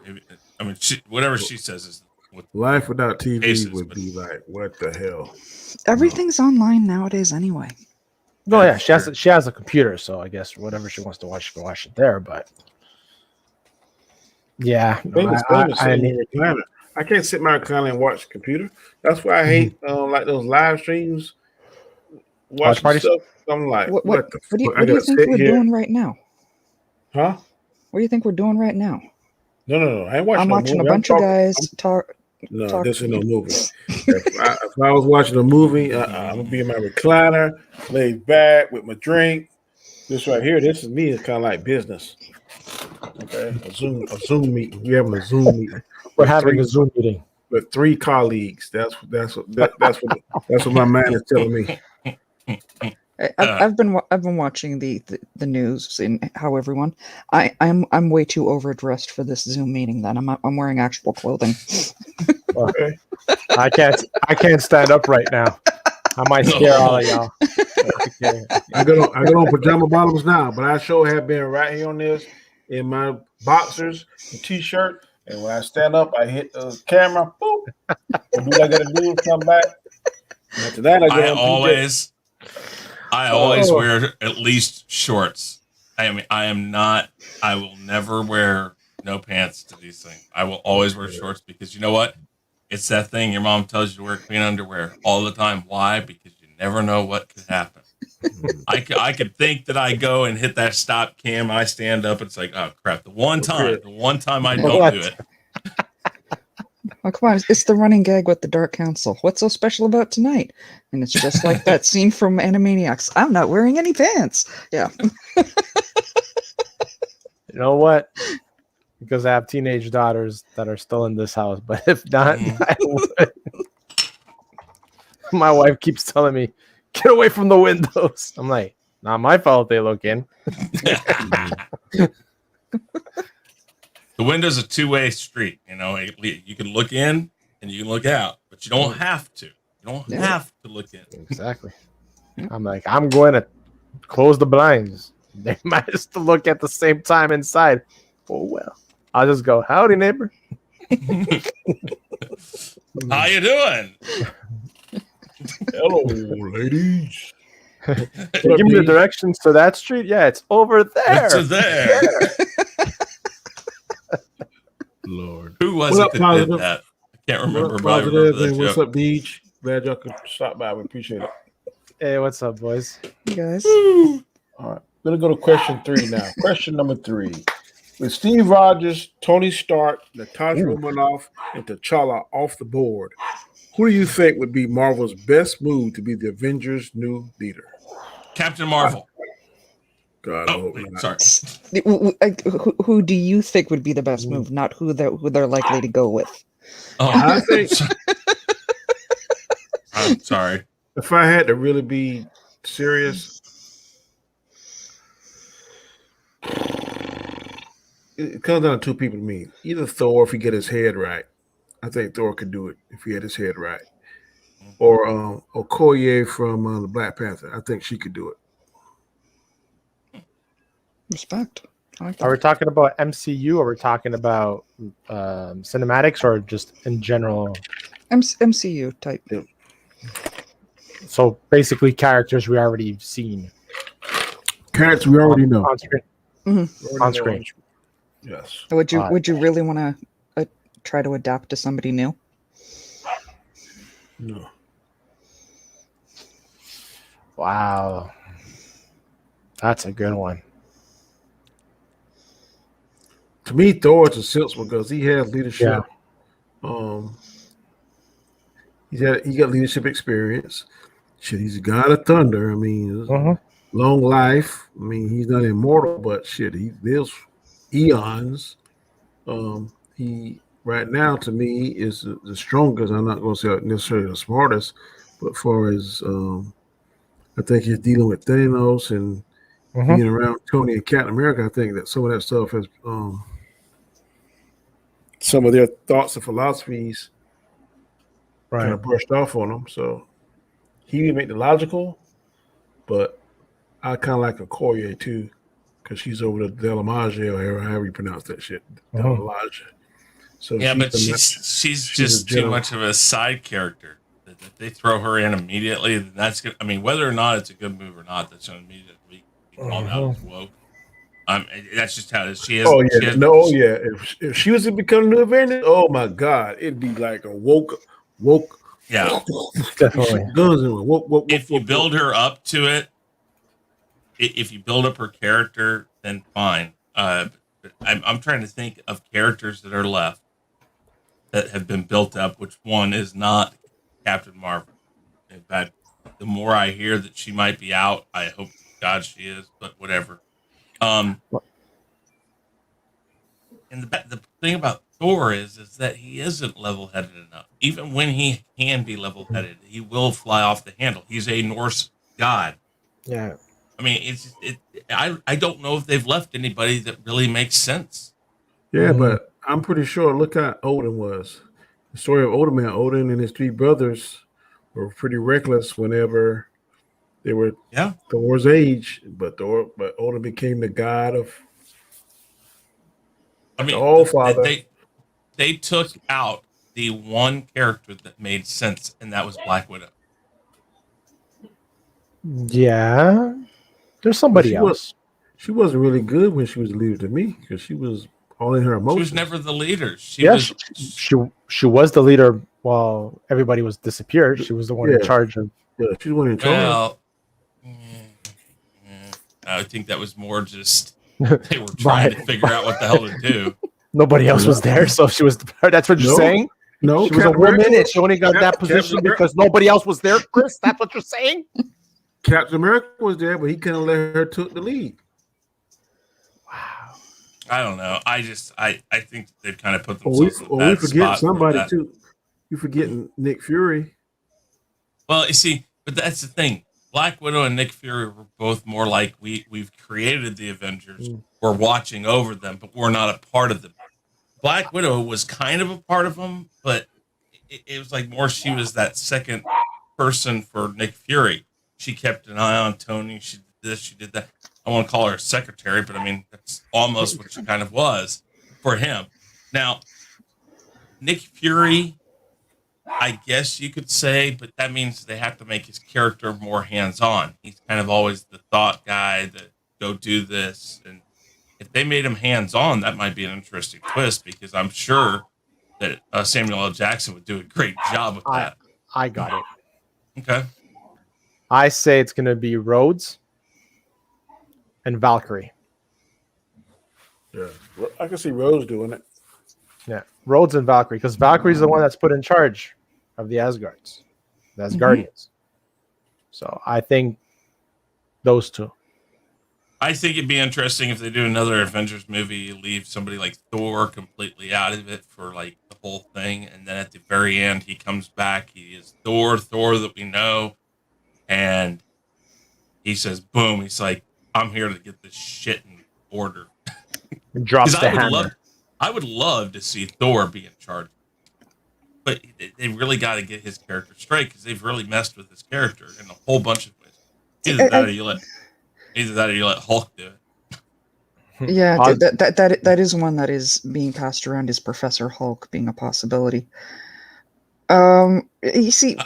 Maybe, I mean, whatever she says is what life without TV would be like, what the hell? Everything's online nowadays anyway. No, yeah, she has a computer, so I guess whatever she wants to watch, she can watch it there. But yeah, I can't sit my recliner and watch the computer. That's why I hate like those live streams. Watch parties. Stuff. I'm like, what the fuck? What do you think we're doing right now? Huh? What do you think we're doing right now? No. I ain't watching. I'm watching a bunch of guys talk. No, this is no movie. if I was watching a movie, I'm gonna be in my recliner, laid back with my drink. This right here, this is me. It's kind of like business. Okay, a Zoom meeting. We're having a Zoom meeting. We're having a Zoom meeting with 3 colleagues. That's what my man is telling me. I've been watching the news and how everyone. I'm way too overdressed for this Zoom meeting. Then I'm wearing actual clothing. Okay. I can't stand up right now. I might scare all of y'all. I got on pajama bottoms now, but I sure have been right here on this in my boxers and t-shirt. And when I stand up, I hit the camera. Boop. I do what I got to do. Come back. And after that, I always wear at least shorts. I will never wear no pants to these things. I will always wear shorts because you know what? It's that thing your mom tells you to wear clean underwear all the time. Why? Because you never know what could happen. I could think that I go and hit that stop cam. I stand up. It's like, oh crap! The one time I don't do it. Oh, come on. It's the running gag with the Dark Council. What's so special about tonight? And it's just like that scene from Animaniacs. I'm not wearing any pants. Yeah. You know what? Because I have teenage daughters that are still in this house. But if not, I would. My wife keeps telling me, get away from the windows. I'm like, not my fault they look in. The window's a two-way street. You know, you can look in and you can look out, but you don't have to. You don't have to look in. Exactly. I'm like, I'm going to close the blinds. They might just look at the same time inside. Oh, well. I'll just go, howdy, neighbor. How you doing? Hello, ladies. Give me the directions to that street. Yeah, it's over there. It's there. Lord. Who was it that did that? I can't remember. What's up, Deej? Glad y'all could stop by. We appreciate it. Hey, what's up, boys? Hey, guys. All right. Gonna go to question 3 now. Question number 3. With Steve Rogers, Tony Stark, Natasha Romanoff, and T'Challa off the board, who do you think would be Marvel's best move to be the Avengers' new leader? Captain Marvel. God, sorry. Who do you think would be the best move? Not who they're likely to go with. I think. I'm sorry. If I had to really be serious, it comes down to 2 people to me. Either Thor, if he get his head right. I think Thor could do it if he had his head right. Or Okoye from the Black Panther. I think she could do it. Respect. Are we talking about MCU or are we talking about cinematics or just in general? MCU type. Yeah. So basically, characters we already seen Characters we already know. on screen. Mhm. On screen. Yes. Would you Alright. would you really want to try to adapt to somebody new? No. Wow, that's a good one. To me, Thor is a sense because he has leadership. He got leadership experience. Shit, he's a god of thunder. I mean, Mhm. long life. I mean, he's not immortal, but shit, he lives eons. He right now to me is the strongest. I'm not going to say necessarily the smartest, but far as I think he's dealing with Thanos and Mhm. being around Tony and Captain America. I think that some of that stuff has some of their thoughts and philosophies kind Right. of brushed off on him. So he would make the logical, but I kind of like a Koye too, because she's over the Delamage or however you pronounce that shit, Mhm. Delamage. So Yeah, but she's she's a just too general. much of a side character. That if they throw her in immediately, then that's good. I mean, whether or not it's a good move or not, that's going to immediately be called out as woke. That's just how it is. She has. Oh She yeah, has. no, yeah. If she was to become new Avengers, oh my god, it'd be like a woke. Yeah. Definitely. Guns in woke. If you build her up to it, if you build up her character, then fine. But I'm trying to think of characters that are left that have been built up. Which one is not Captain Marvel? In fact, the more I hear that she might be out, I hope to God she is. But whatever. Um, and the thing about Thor is that he isn't level headed enough. Even when he can be level headed, he will fly off the handle. He's a Norse god. Yeah. I mean, I don't know if they've left anybody that really makes sense. Yeah, but I'm pretty sure. Look how Odin was. The story of Odin, man. Odin and his three brothers were pretty reckless whenever they were Yeah, Thor's age, but Odin became the god of I the mean, All Father. they took out the one character that made sense, and that was Black Widow. Yeah. There's But somebody else. she wasn't really good when she was a leader to me because she was all in her She was emotions. never the leader. She Yeah, was. she was the leader while everybody was disappeared. She was the one in Yeah, charge of. yeah, she was in charge. Well, I think that was more just they were trying But to figure out what the hell to do. nobody else was there, so she was. That's what you're No, saying. no, She was a Captain America woman, and she only got that Captain position America- because nobody else was there. Chris, that's what you're saying. Captain America was there, but he couldn't let her took the lead. Wow. I don't know. I think they've kind of put Oh, we themselves in a bad forget spot for somebody that. too. You forgetting Nick Fury? Well, you see, but that's the thing. Black Widow and Nick Fury were both more like we've created the Avengers. We're watching over them, but we're not a part of them. Black Widow was kind of a part of them, but it was like more she was that second person for Nick Fury. She kept an eye on Tony. She did this, she did that. I want to call her a secretary, but I mean that's almost what she kind of was for him. Now, Nick Fury, I guess you could say, but that means they have to make his character more hands-on. He's kind of always the thought guy that go do this, and if they made him hands-on, that might be an interesting twist because I'm sure that Samuel L. Jackson would do a great job with that. I got it. Okay. I say it's going to be Rhodes and Valkyrie. Yeah, I can see Rose doing it. Yeah, Rhodes and Valkyrie, because Valkyrie's the one that's put in charge of the Asgards, the Asgardians. So I think those two. I think it'd be interesting if they do another Avengers movie, leave somebody like Thor completely out of it for like the whole thing, and then at the very end he comes back. He is Thor that we know, and he says, "Boom!" He's like, "I'm here to get this shit in order." And drops the I would hammer. I would love to see Thor be in charge, but they really got to get his character straight because they've really messed with his character in a whole bunch of ways. Either that or you let Hulk do it. Yeah, that is one that is being passed around as Professor Hulk being a possibility. You see,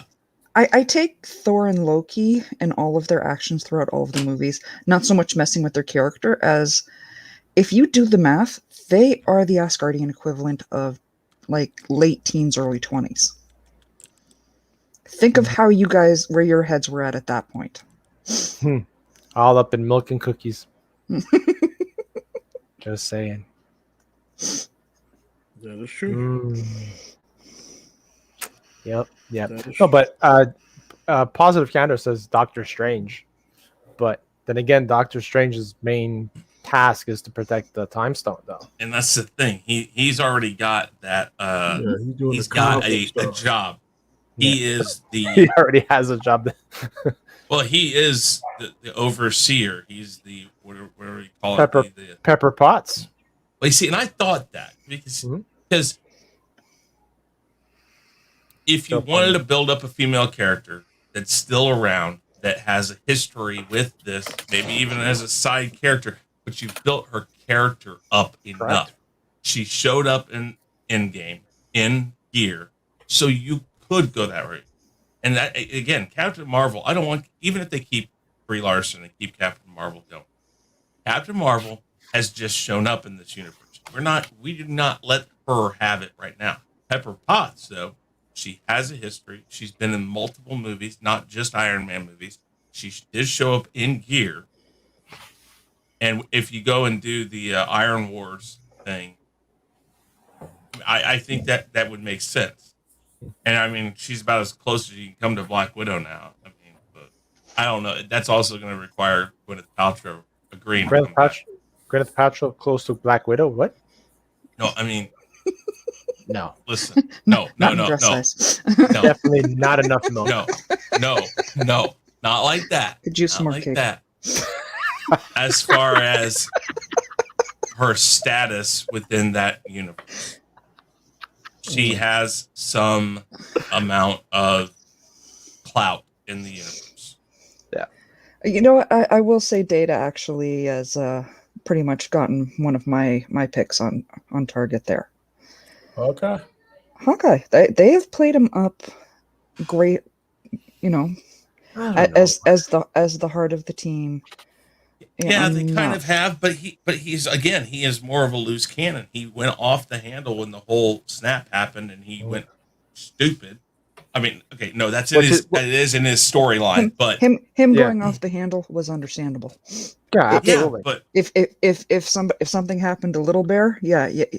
I take Thor and Loki and all of their actions throughout all of the movies, not so much messing with their character as if you do the math, they are the Asgardian equivalent of like late teens, early 20s. Think of how you guys, where your heads were at that point. All up in milk and cookies. Just saying. That is true. Yep. That is No, true. but Positive Candor says Doctor Strange. But then again, Doctor Strange's main task is to protect the Time Stone, though. And that's the thing. He's already got that. Yeah, he's doing He's the got conflict a stuff. job. He is He the already has a job. well. He is the overseer. He's the what do we call Pepper. it? The Pepper Potts. well, you see, and I thought that because Mhm. if you So wanted funny. to build up a female character that's still around, that has a history with this, maybe even as a side character, but you built her character up enough. Correct. She showed up in Endgame, in Gear, so you could go that route. And that again, Captain Marvel, I don't want, even if they keep Brie Larson and keep Captain Marvel going, Captain Marvel has just shown up in this universe. We do not let her have it right now. Pepper Potts, though, she has a history. She's been in multiple movies, not just Iron Man movies. She did show up in Gear. And if you go and do the Iron Wars thing, I think that would make sense. And I mean, she's about as close as you can come to Black Widow now. I mean, but I don't know. That's also going to require Gwyneth Paltrow agreeing. Gwyneth Paltrow close to Black Widow. What? No, I mean, No, listen. No. Dress size. No, definitely not enough milk. no, not like that. Could use Not some more like cake. that. As far as her status within that universe, she has some amount of clout in the universe. You know what? I will say Data actually has pretty much gotten one of my picks on target there. Okay. Hawkeye. They have played him up great, you know, as the heart of the team. Yeah, they kind of have, but he's again, he is more of a loose cannon. He went off the handle when the whole snap happened, and he went stupid. I mean, okay, no, that is in his storyline, but him going off the handle was understandable. Yeah, absolutely. but If something happened to Little Bear,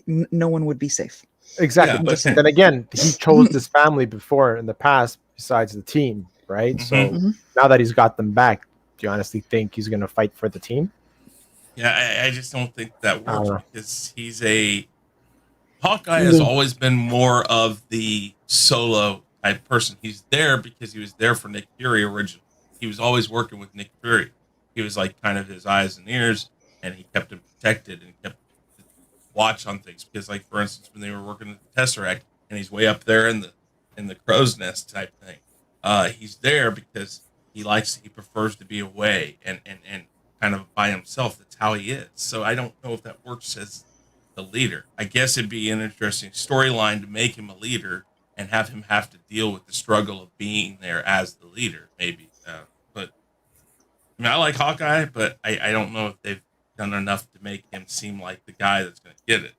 no one would be safe. Exactly. Yeah, But but- then again, he chose this family before in the past besides the team, right? So Mhm. now that he's got them back, do you honestly think he's going to fight for the team? yeah, I just don't think that I don't works know. because Hawkeye has always been more of the solo type person. He's there because he was there for Nick Fury originally. He was always working with Nick Fury. He was like kind of his eyes and ears, and he kept him protected and kept watch on things. Because, like for instance, when they were working at the Tesseract, and he's way up there in the crow's nest type thing, he's there because he prefers to be away and kind of by himself. That's how he is. So I don't know if that works as the leader. I guess it'd be an interesting storyline to make him a leader and have him have to deal with the struggle of being there as the leader, maybe. But I mean, I like Hawkeye, but I don't know if they've done enough to make him seem like the guy that's going to get it.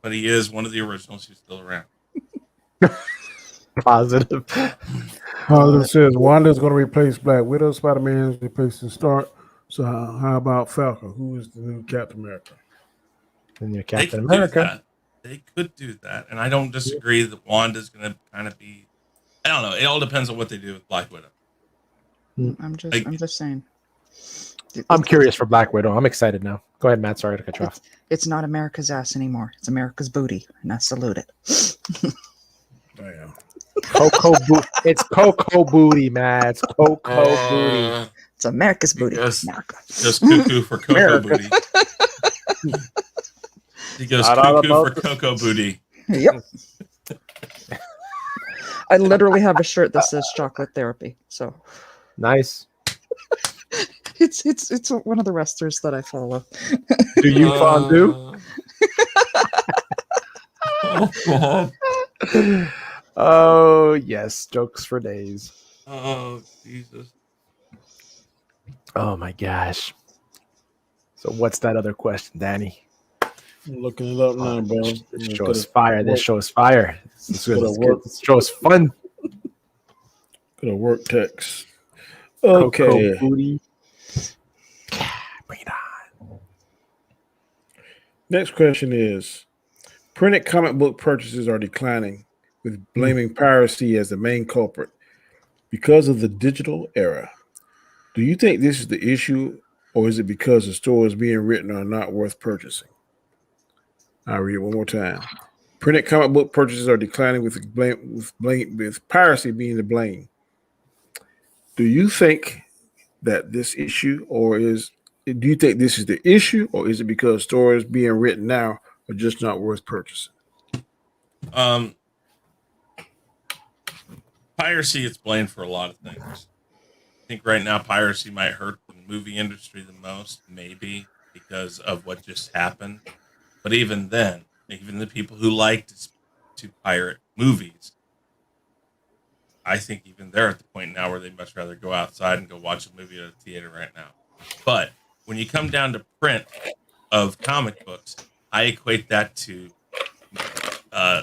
But he is one of the originals who's still around. Positive. Positive says Wanda's going to replace Black Widow. Spider-Man is replacing Stark. So how about Falcon? Who is the new Captain America? And you're They Captain could do America. that. They could do that. And I don't disagree that Wanda's going to kind of be, I don't know. It all depends on what they do with Black Widow. I'm just saying. I'm curious for Black Widow. I'm excited now. Go ahead, Matt. Sorry to cut you off. It's not America's ass anymore. It's America's booty, and I salute it. Damn. It's Coco Booty, Matt. It's Coco Booty. It's America's booty. Yes. America. Just cuckoo for Cocoa America. Booty. He goes Not all cuckoo for about Cocoa Booty. Yep. I literally have a shirt that says chocolate therapy. So Nice. it's one of the wrestlers that I follow. Do you fondue? Oh, God. Oh yes, jokes for days. Oh Jesus! Oh my gosh. So what's that other question, Danny? I'm looking it up now, bro. This show is fire. This show is fire. This Could have is good. worked. This show is fun. Could have worked text. Coco Okay. booty. Bring it on. Next question is: printed comic book purchases are declining, with blaming piracy as the main culprit because of the digital era. Do you think this is the issue, or is it because the stories being written are not worth purchasing? I'll read it one more time. Printed comic book purchases are declining, with piracy being to blame. Do you think that this issue, or is do you think this is the issue, or is it because stories being written now are just not worth purchasing? Um, Piracy is blamed for a lot of things. I think right now piracy might hurt the movie industry the most, maybe because of what just happened. But even then, even the people who like to pirate movies, I think even they're at the point now where they much rather go outside and go watch a movie at a theater right now. But when you come down to print of comic books, I equate that to uh,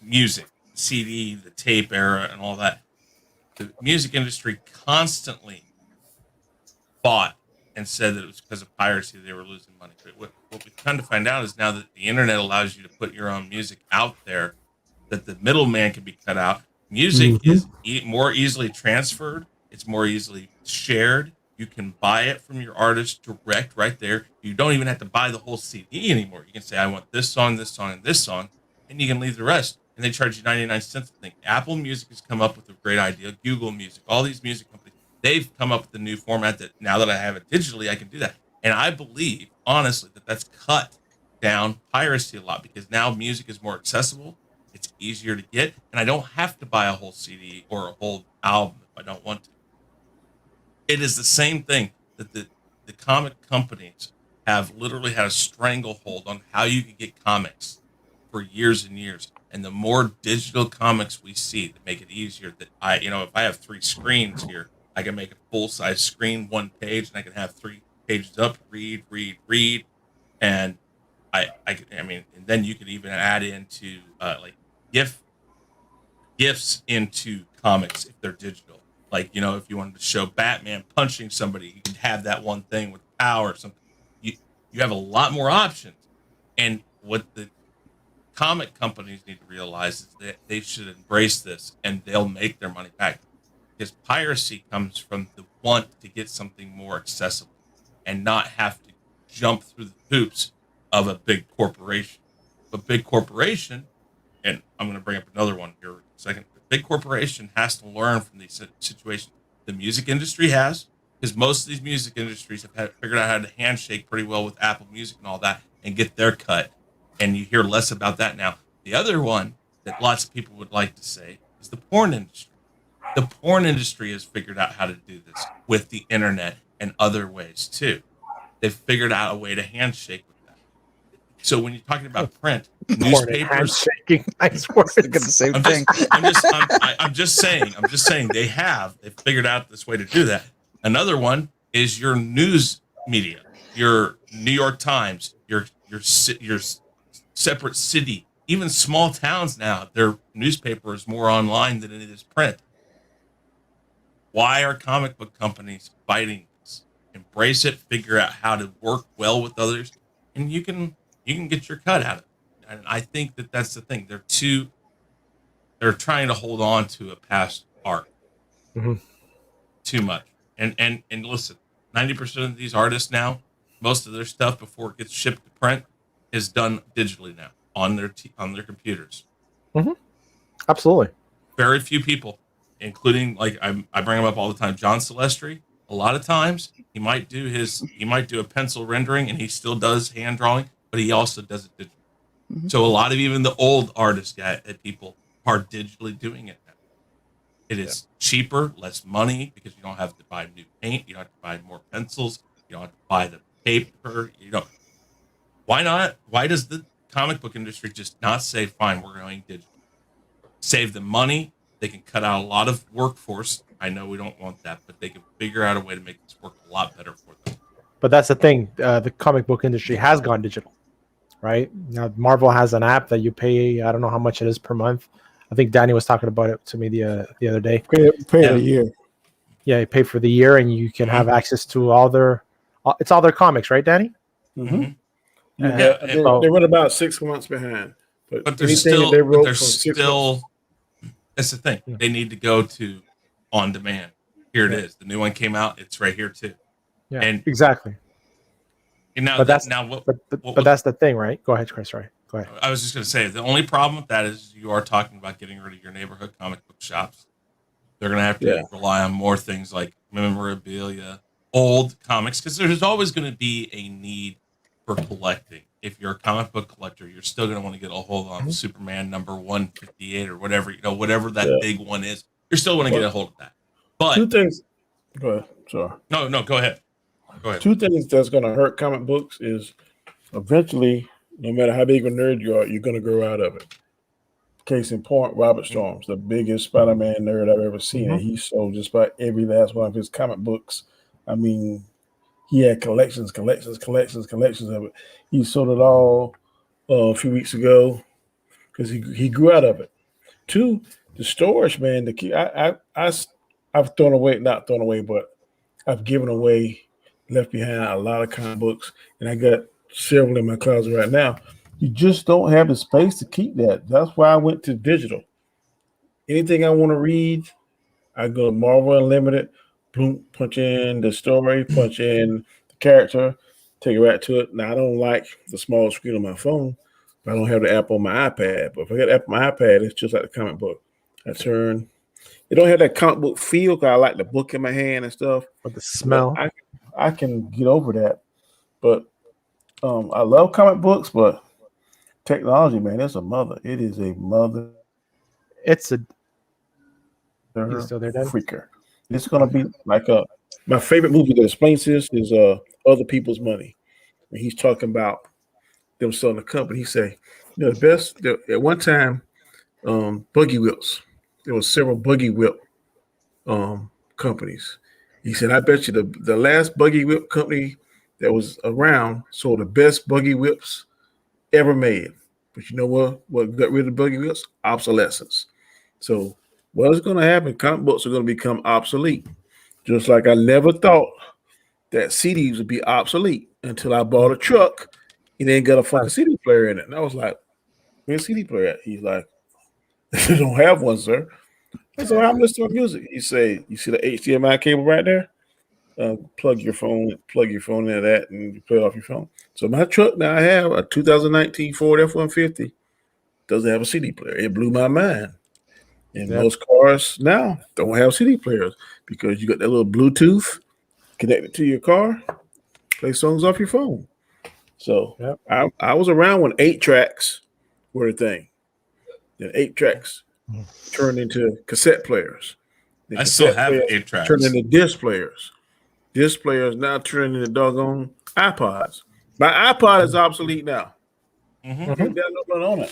music, CD, the tape era, and all that. The music industry constantly bought and said that it was because of piracy they were losing money. But what we've come to find out is now that the internet allows you to put your own music out there, that the middleman can be cut out. Music is more easily transferred. It's more easily shared. You can buy it from your artist direct right there. You don't even have to buy the whole CD anymore. You can say, I want this song, and this song, and you can leave the rest. And they charge you 99 cents a thing. Apple Music has come up with a great idea. Google Music, all these music companies, they've come up with a new format that now that I have it digitally, I can do that. And I believe, honestly, that that's cut down piracy a lot because now music is more accessible. It's easier to get, and I don't have to buy a whole CD or a whole album if I don't want to. It is the same thing that the comic companies have literally had a stranglehold on how you can get comics for years and years. And the more digital comics we see that make it easier that if I have 3 screens here, I can make a full size screen, 1 page, and I can have 3 pages up, read, read, read. And and then you could even add into like GIF gifs into comics if they're digital. Like, if you wanted to show Batman punching somebody, you could have that one thing with power or something. You you have a lot more options. And what the comic companies need to realize is that they should embrace this and they'll make their money back. Because piracy comes from the want to get something more accessible and not have to jump through the hoops of a big corporation. A big corporation, and I'm going to bring up another one here in a second. The big corporation has to learn from these situations. The music industry has, because most of these music industries have figured out how to handshake pretty well with Apple Music and all that and get their cut. And you hear less about that now. The other one that lots of people would like to say is the porn industry. The porn industry has figured out how to do this with the internet and other ways too. They've figured out a way to handshake with that. So when you're talking about print, newspapers, handshaking, nice words. Look at the same thing. I'm just saying they've figured out this way to do that. Another one is your news media, your New York Times, your separate city, even small towns now. Their newspaper is more online than it is print. Why are comic book companies fighting this? Embrace it, figure out how to work well with others, and you can get your cut out of it. And I think that that's the thing. They're trying to hold on to a past art too much. And listen, 90% of these artists now, most of their stuff before it gets shipped to print is done digitally now on their computers. Absolutely. Very few people, including like I bring him up all the time, John Celestri. A lot of times he might do a pencil rendering and he still does hand drawing, but he also does it digitally. So a lot of even the old artists people are digitally doing it now. It is cheaper, less money because you don't have to buy new paint, you don't have to buy more pencils, you don't have to buy the paper. Why not? Why does the comic book industry just not say, fine, we're going digital? save them money. They can cut out a lot of workforce. I know we don't want that, but they can figure out a way to make this work a lot better for them. But that's the thing. The comic book industry has gone digital, right? Now Marvel has an app that you pay. I don't know how much it is per month. I think Danny was talking about it to me the other day. Pay a year. Yeah, you pay for the year, and you can have access to all their. It's all their comics, right, Danny? Mm-hmm. Yeah, they run about 6 months behind, but they're still. That's the thing. Yeah. They need to go to on demand. Here it is. The new one came out. It's right here too. Yeah, And exactly. And now, But that's what that's the thing, right? Go ahead, Chris. Right, go ahead. I was just going to say the only problem with that is you are talking about getting rid of your neighborhood comic book shops. They're going to have to rely on more things like memorabilia, old comics, because there's always going to be a need for collecting. If you're a comic book collector, you're still going to want to get a hold on Superman number 158 or whatever, whatever that big one is. You're still going to get a hold of that. But 2 things. Go ahead. Sorry. No, go ahead. Go ahead. 2 things that's going to hurt comic books is eventually, no matter how big a nerd you are, you're going to grow out of it. Case in point, Robert Storms, the biggest Spider-Man nerd I've ever seen. And he sold just about every last one of his comic books. I mean, he had collections of it. He sold it all a few weeks ago because he grew out of it. 2, the storage, man. The key, I've thrown away, not thrown away, but I've given away, left behind a lot of comic books, and I got several in my closet right now. You just don't have the space to keep that. That's why I went to digital. Anything I want to read, I go to Marvel Unlimited, boom, punch in the story, punch in the character, take it right to it. Now, I don't like the small screen on my phone, but I don't have the app on my iPad. But if I got the app on my iPad, it's just like the comic book. It don't have that comic book feel because I like the book in my hand and stuff. But the smell. I can get over that. But I love comic books, but technology, man, it's a mother. It is a mother. It's a. You still there, Dan? Freaker. It's gonna be like my favorite movie that explains this is Other People's Money. And he's talking about them selling a company. He say, the best at one time, buggy whips. There was several buggy whip companies. He said, I bet you the last buggy whip company that was around sold the best buggy whips ever made. But you know what got rid of buggy whips? Obsolescence. So what's going to happen? Comic books are going to become obsolete. Just like I never thought that CDs would be obsolete until I bought a truck and then got a fucking CD player in it. And I was like, where's a CD player at? He's like, you don't have one, sir. And so I'm listening to music. He say, you see the HDMI cable right there? Plug your phone into that and you play it off your phone. So my truck now, I have a 2019 Ford F-150. Doesn't have a CD player. It blew my mind. And most cars now don't have CD players because you got that little Bluetooth connected to your car, play songs off your phone. So I was around when 8-tracks were a thing. Then 8-tracks turned into cassette players. I still have 8-tracks. Turned into disc players. Disc players now turning into doggone iPods. My iPod is obsolete now. There's nothing on it.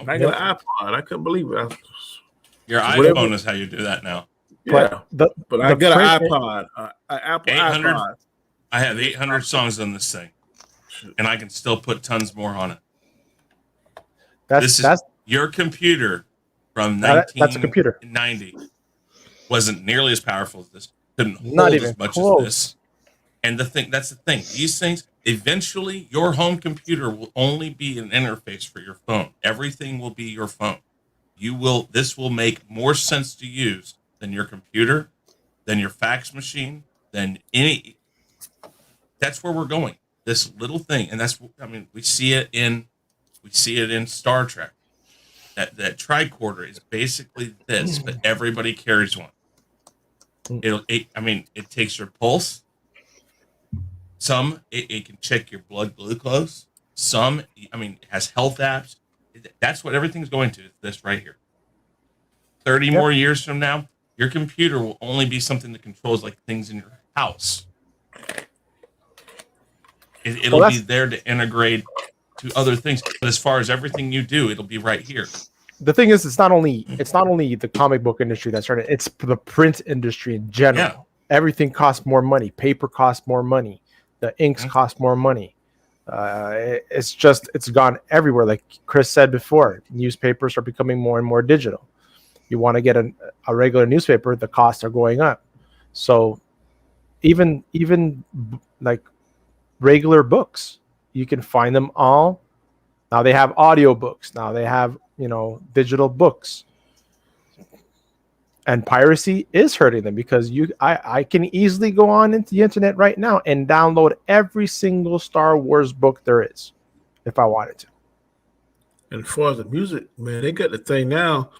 I got an iPod. I couldn't believe it. Your iPhone is how you do that now. Yeah, but I got an iPod, Apple 800, iPod. I have 800 songs on this thing, and I can still put tons more on it. That's your computer from 1990 wasn't nearly as powerful as this. Couldn't hold as much as this. And that's the thing. These things, eventually, your home computer will only be an interface for your phone. Everything will be your phone. This will make more sense to use than your computer, than your fax machine, than any. That's where we're going. This little thing, and we see it in Star Trek. That tricorder is basically this, but everybody carries one. It takes your pulse. Some it can check your blood glucose. Some, it has health apps. That's what everything's going to. This right here. 30 more years from now, your computer will only be something that controls like things in your house. It'll be there to integrate to other things. But as far as everything you do, it'll be right here. the thing is, it's not only the comic book industry that's starting. It's the print industry in general. Yeah. Everything costs more money. Paper costs more money. The inks cost more money. It's gone everywhere. Like Chris said before, newspapers are becoming more and more digital. You want to get a regular newspaper, the costs are going up. So even like regular books, you can find them all. Now they have audio books. Now they have, digital books. And piracy is hurting them because I can easily go on into the internet right now and download every single Star Wars book there is if I wanted to. And as far as the music, man, they got the thing now.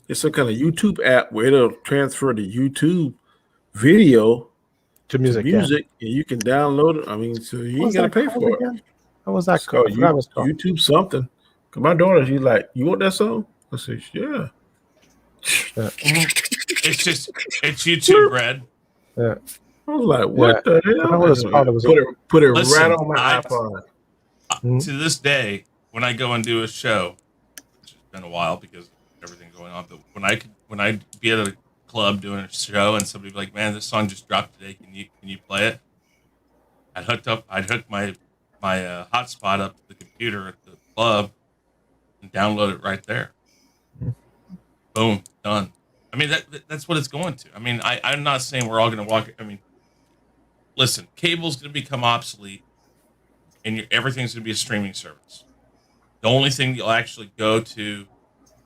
It's some kind of YouTube app where it'll transfer the YouTube video To music, and you can download it. I mean, so you ain't got to pay for it. Again? What was that It's called? I forgot what it's called. YouTube something. Cause my daughter, she's like, "You want that song?" I said, "Yeah." It's YouTube Red. Yeah. I was like, "What the hell?" I know what it's called. It was Put it Listen, right on my iPod. To this day, when I go and do a show, which has been a while because of everything going on, but when I be at a club doing a show and somebody be like, "Man, this song just dropped today. Can you play it?" I'd hook my hotspot up to the computer at the club and download it right there. Boom, done. I mean, that's what it's going to. I mean, I'm not saying we're all going to walk. I mean, listen, cable's going to become obsolete, and everything's going to be a streaming service. The only thing you'll actually go to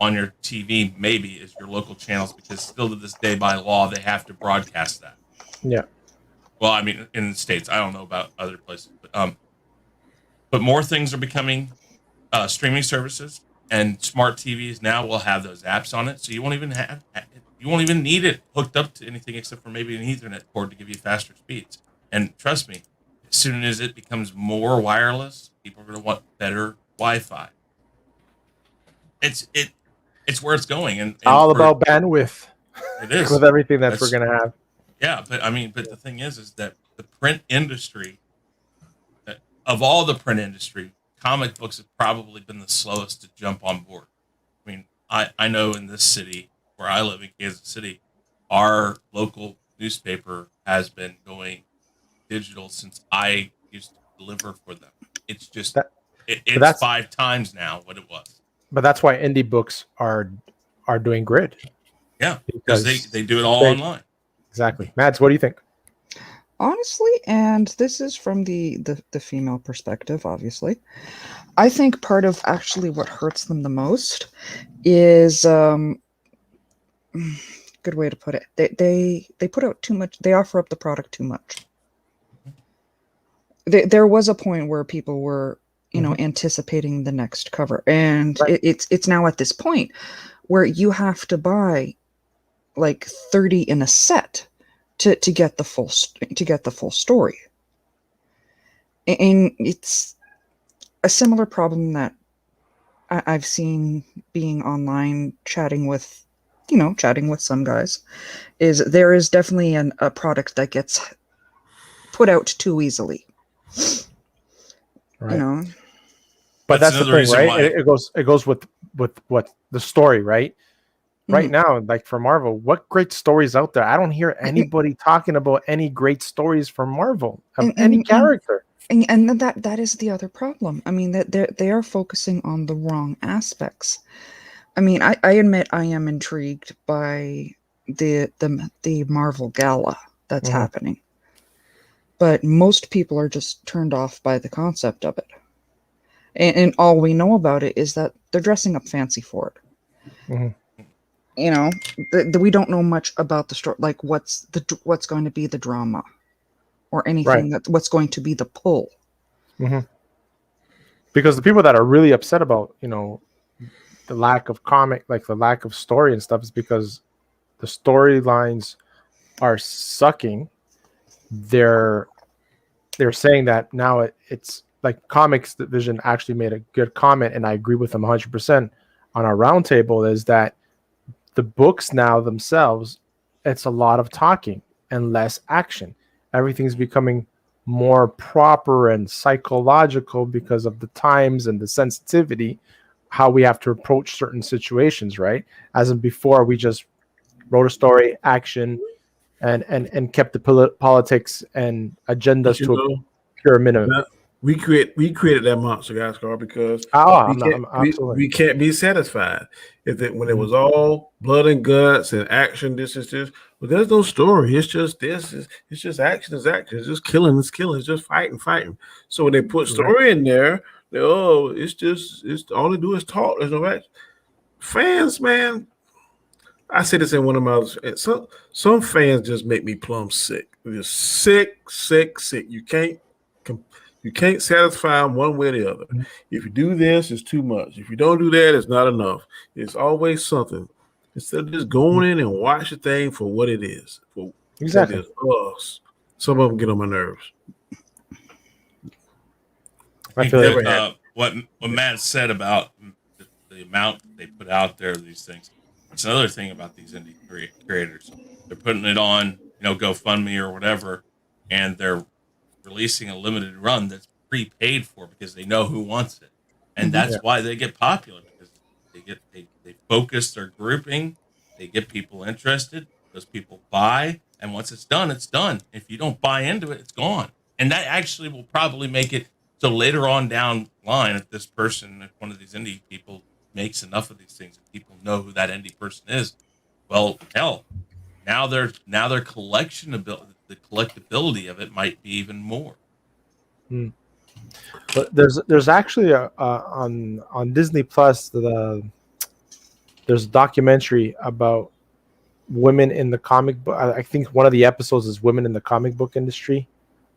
on your TV maybe is your local channels, because still to this day by law they have to broadcast that. Yeah. Well, I mean, in the States, I don't know about other places, but more things are becoming streaming services, and smart TVs now will have those apps on it, so you won't even need it hooked up to anything except for maybe an Ethernet cord to give you faster speeds. And trust me, as soon as it becomes more wireless, people are going to want better Wi-Fi. It's where it's going, and all about bandwidth. It is with everything that we're going to have. Yeah, but the thing is that the print industry, of all the print industry, comic books have probably been the slowest to jump on board. I mean, I know in this city where I live in Kansas City, our local newspaper has been going digital since I used to deliver for them. It's just it's 5 times now what it was. But that's why indie books are doing grid. Yeah, because they do it all online. Exactly. Mads, what do you think? Honestly, and this is from the female perspective, obviously, I think part of actually what hurts them the most is good way to put it. They put out too much. They offer up the product too much. There was a point where people were, anticipating the next cover, and right. it's now at this point where you have to buy like 30 in a set to get the full story. And it's a similar problem that I've seen being online chatting with some guys, is there is definitely a product that gets put out too easily. Right. But that's the thing, right? It goes with what the story, right? Right now, like for Marvel, what great stories out there? I don't hear anybody talking about any great stories from Marvel of any character. And that is the other problem. I mean, that they are focusing on the wrong aspects. I mean, I admit I am intrigued by the Marvel Gala that's happening, but most people are just turned off by the concept of it. And all we know about it is that they're dressing up fancy for it. We don't know much about the story, like what's going to be the drama, or anything what's going to be the pull. Because the people that are really upset about the lack of comic, like the lack of story and stuff, is because the storylines are sucking. They're saying that now it's like Comics Division actually made a good comment, and I agree with them 100% on our roundtable, is that the books now themselves, it's a lot of talking and less action. Everything's becoming more proper and psychological because of the times and the sensitivity. how we have to approach certain situations, right? As in before, we just wrote a story, action, and kept the politics and But agendas you to a know, pure minimum. we created that monster, guys, Carl, because Oh, we can't I'm absolutely. we can't be satisfied if it when it Mhm. was all blood and guts and action. This is this, but there's no story. It's just this. It's just action. It's action. It's just killing. It's killing. It's just fighting. So when they put Right. story in there, it's all they do is talk. There's no action. Fans, man. I said this in one of my some fans just make me plumb sick. Just sick. You can't satisfy them one way or the other. Mhm. If you do this, it's too much. If you don't do that, it's not enough. It's always something. Instead of just going in and watch the thing for what it is. For that Exactly. is us. Some of them get on my nerves. I I think feel Never like had. what Matt said about the amount that they put out there of these things. That's another thing about these indie creators. They're putting it on, GoFundMe or whatever, and they're releasing a limited run that's prepaid for because they know who wants it, and Mhm. yeah. that's why they get popular because they focus their grouping, they get people interested, those people buy, and once it's done, it's done. If you don't buy into it, it's gone, and that actually will probably make it so later on down line, if one of these indie people makes enough of these things and people know who that indie person is, well, hell, now their the collectability of it might be even more. Hmm. But there's actually on Disney Plus there's a documentary about women in the comic book. I think one of the episodes is women in the comic book industry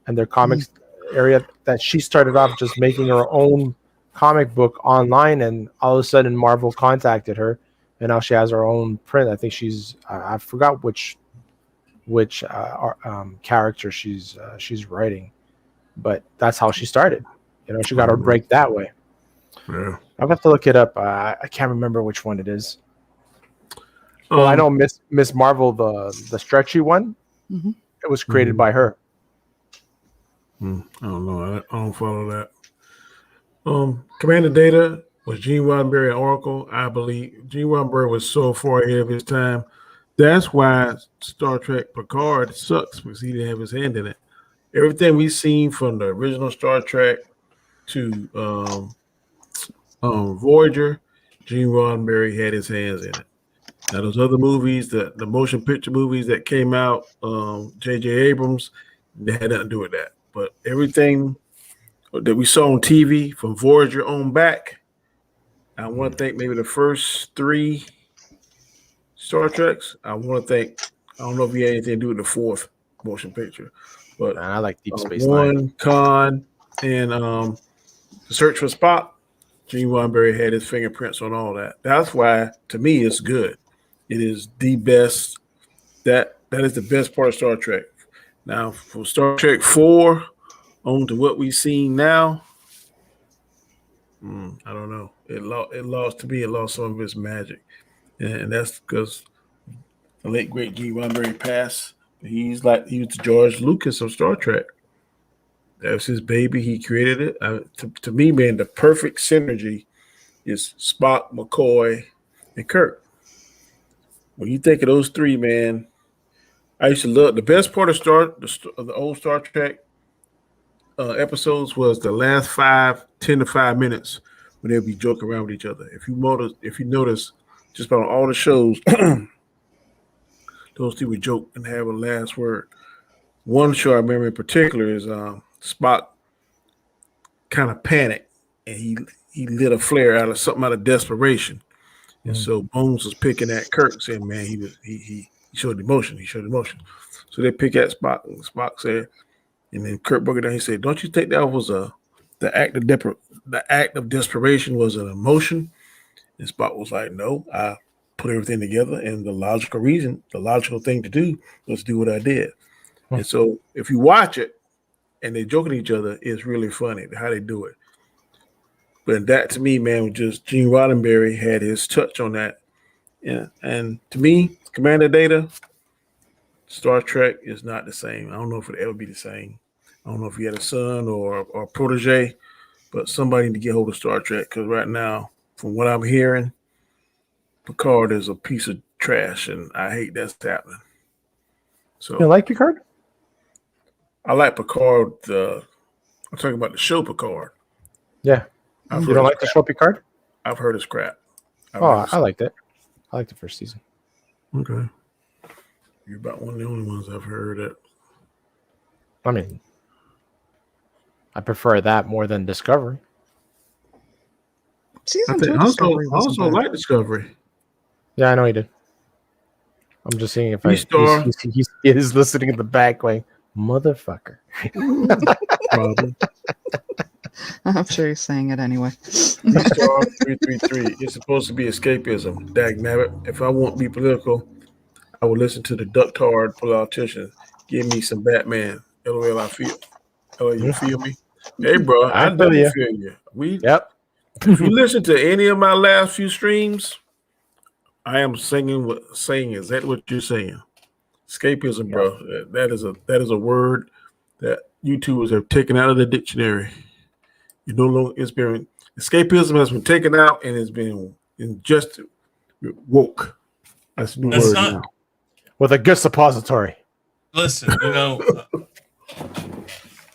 and their comics area. That she started off just making her own comic book online, and all of a sudden Marvel contacted her, and now she has her own print. I think I forgot which character she's writing, but that's how she started. She got her break that way. Yeah. I'll have to look it up. I can't remember which one it is. Well, I Um, know Miss Marvel, the stretchy one. Mhm. It was created by her. I don't know. I don't follow that. Commander Data was Gene Roddenberry at Oracle. I believe Gene Roddenberry was so far ahead of his time. That's why Star Trek Picard sucks because he didn't have his hand in it. Everything we've seen from the original Star Trek to Voyager, Gene Roddenberry had his hands in it. Now those other movies, the motion picture movies that came out, J.J. Abrams, they had nothing to do with that. But everything that we saw on TV from Voyager on back, I want to think maybe the first three Star Treks. I want to think. I don't know if he had anything to do with the fourth motion picture, but Man, I like Deep Space Nine. one Khan and the Search for Spock. Gene Roddenberry had his fingerprints on all that. That's why, to me, it's good. It is the best. That is the best part of Star Trek. Now, from Star Trek 4 on to what we've seen now, I don't know. It lost to me. It lost some of its magic, and that's because the late great Gene Roddenberry passed. He was the George Lucas of Star Trek. That was his baby. He created it. To me, man, the perfect synergy is Spock, McCoy, and Kirk. When you think of those three, man, I used to love the best part of the old Star Trek episodes was the last 10 to 5 minutes when they'd be joking around with each other. If you notice, just about all the shows, those two would joke and have a last word. One show I remember in particular is Spock kind of panicked and he lit a flare out of desperation. And so Bones was picking at Kirk, saying, "Man, he showed emotion. He showed emotion." So they pick at Spock, and Spock said, and then Kirk broke it down. He said, "Don't you think that was the act of desperation was an emotion?" And Spock was like, "No, I put everything together, and the logical thing to do was do what I did." And so if you watch it and they joking at each other, it's really funny how they do it. But that to me, man, was just Gene Roddenberry had his touch on that. Yeah. And to me, Commander Data, Star Trek is not the same. I don't know if it'll ever be the same. I don't know if he had a son or a protege, but somebody need to get hold of Star Trek because right now from what I'm hearing, Picard is a piece of trash, and I hate that's happening. So You like Picard? I like Picard. I'm talking about the show Picard. Yeah. I've You heard don't it's like the crap. show Picard? I've heard it's crap. I liked it. I liked the first season. Okay. You're about one of the only ones I've heard it. I mean, I prefer that more than Discovery. Season 2 Discovery wasn't bad. like Discovery. Yeah, I know he did. I'm just seeing if E-Star. he's listening in the back going, motherfucker. Problem. I'm sure he's saying it anyway. E-Star 333. It's supposed to be escapism. Dag nabbit. If I won't be political, I will listen to the ductard politicians. Give me some Batman. LOL, I feel. LOL, you feel me? Hey, bro, I feel definitely you. feel you. Yep. If you listen to any of my last few streams, I am saying exactly what you're saying. Escapism, bro. That is a word that YouTubers have taken out of the dictionary. You no longer escapism has been taken out and has been ingested. Woke. That's a new word now. With a good suppository. Listen,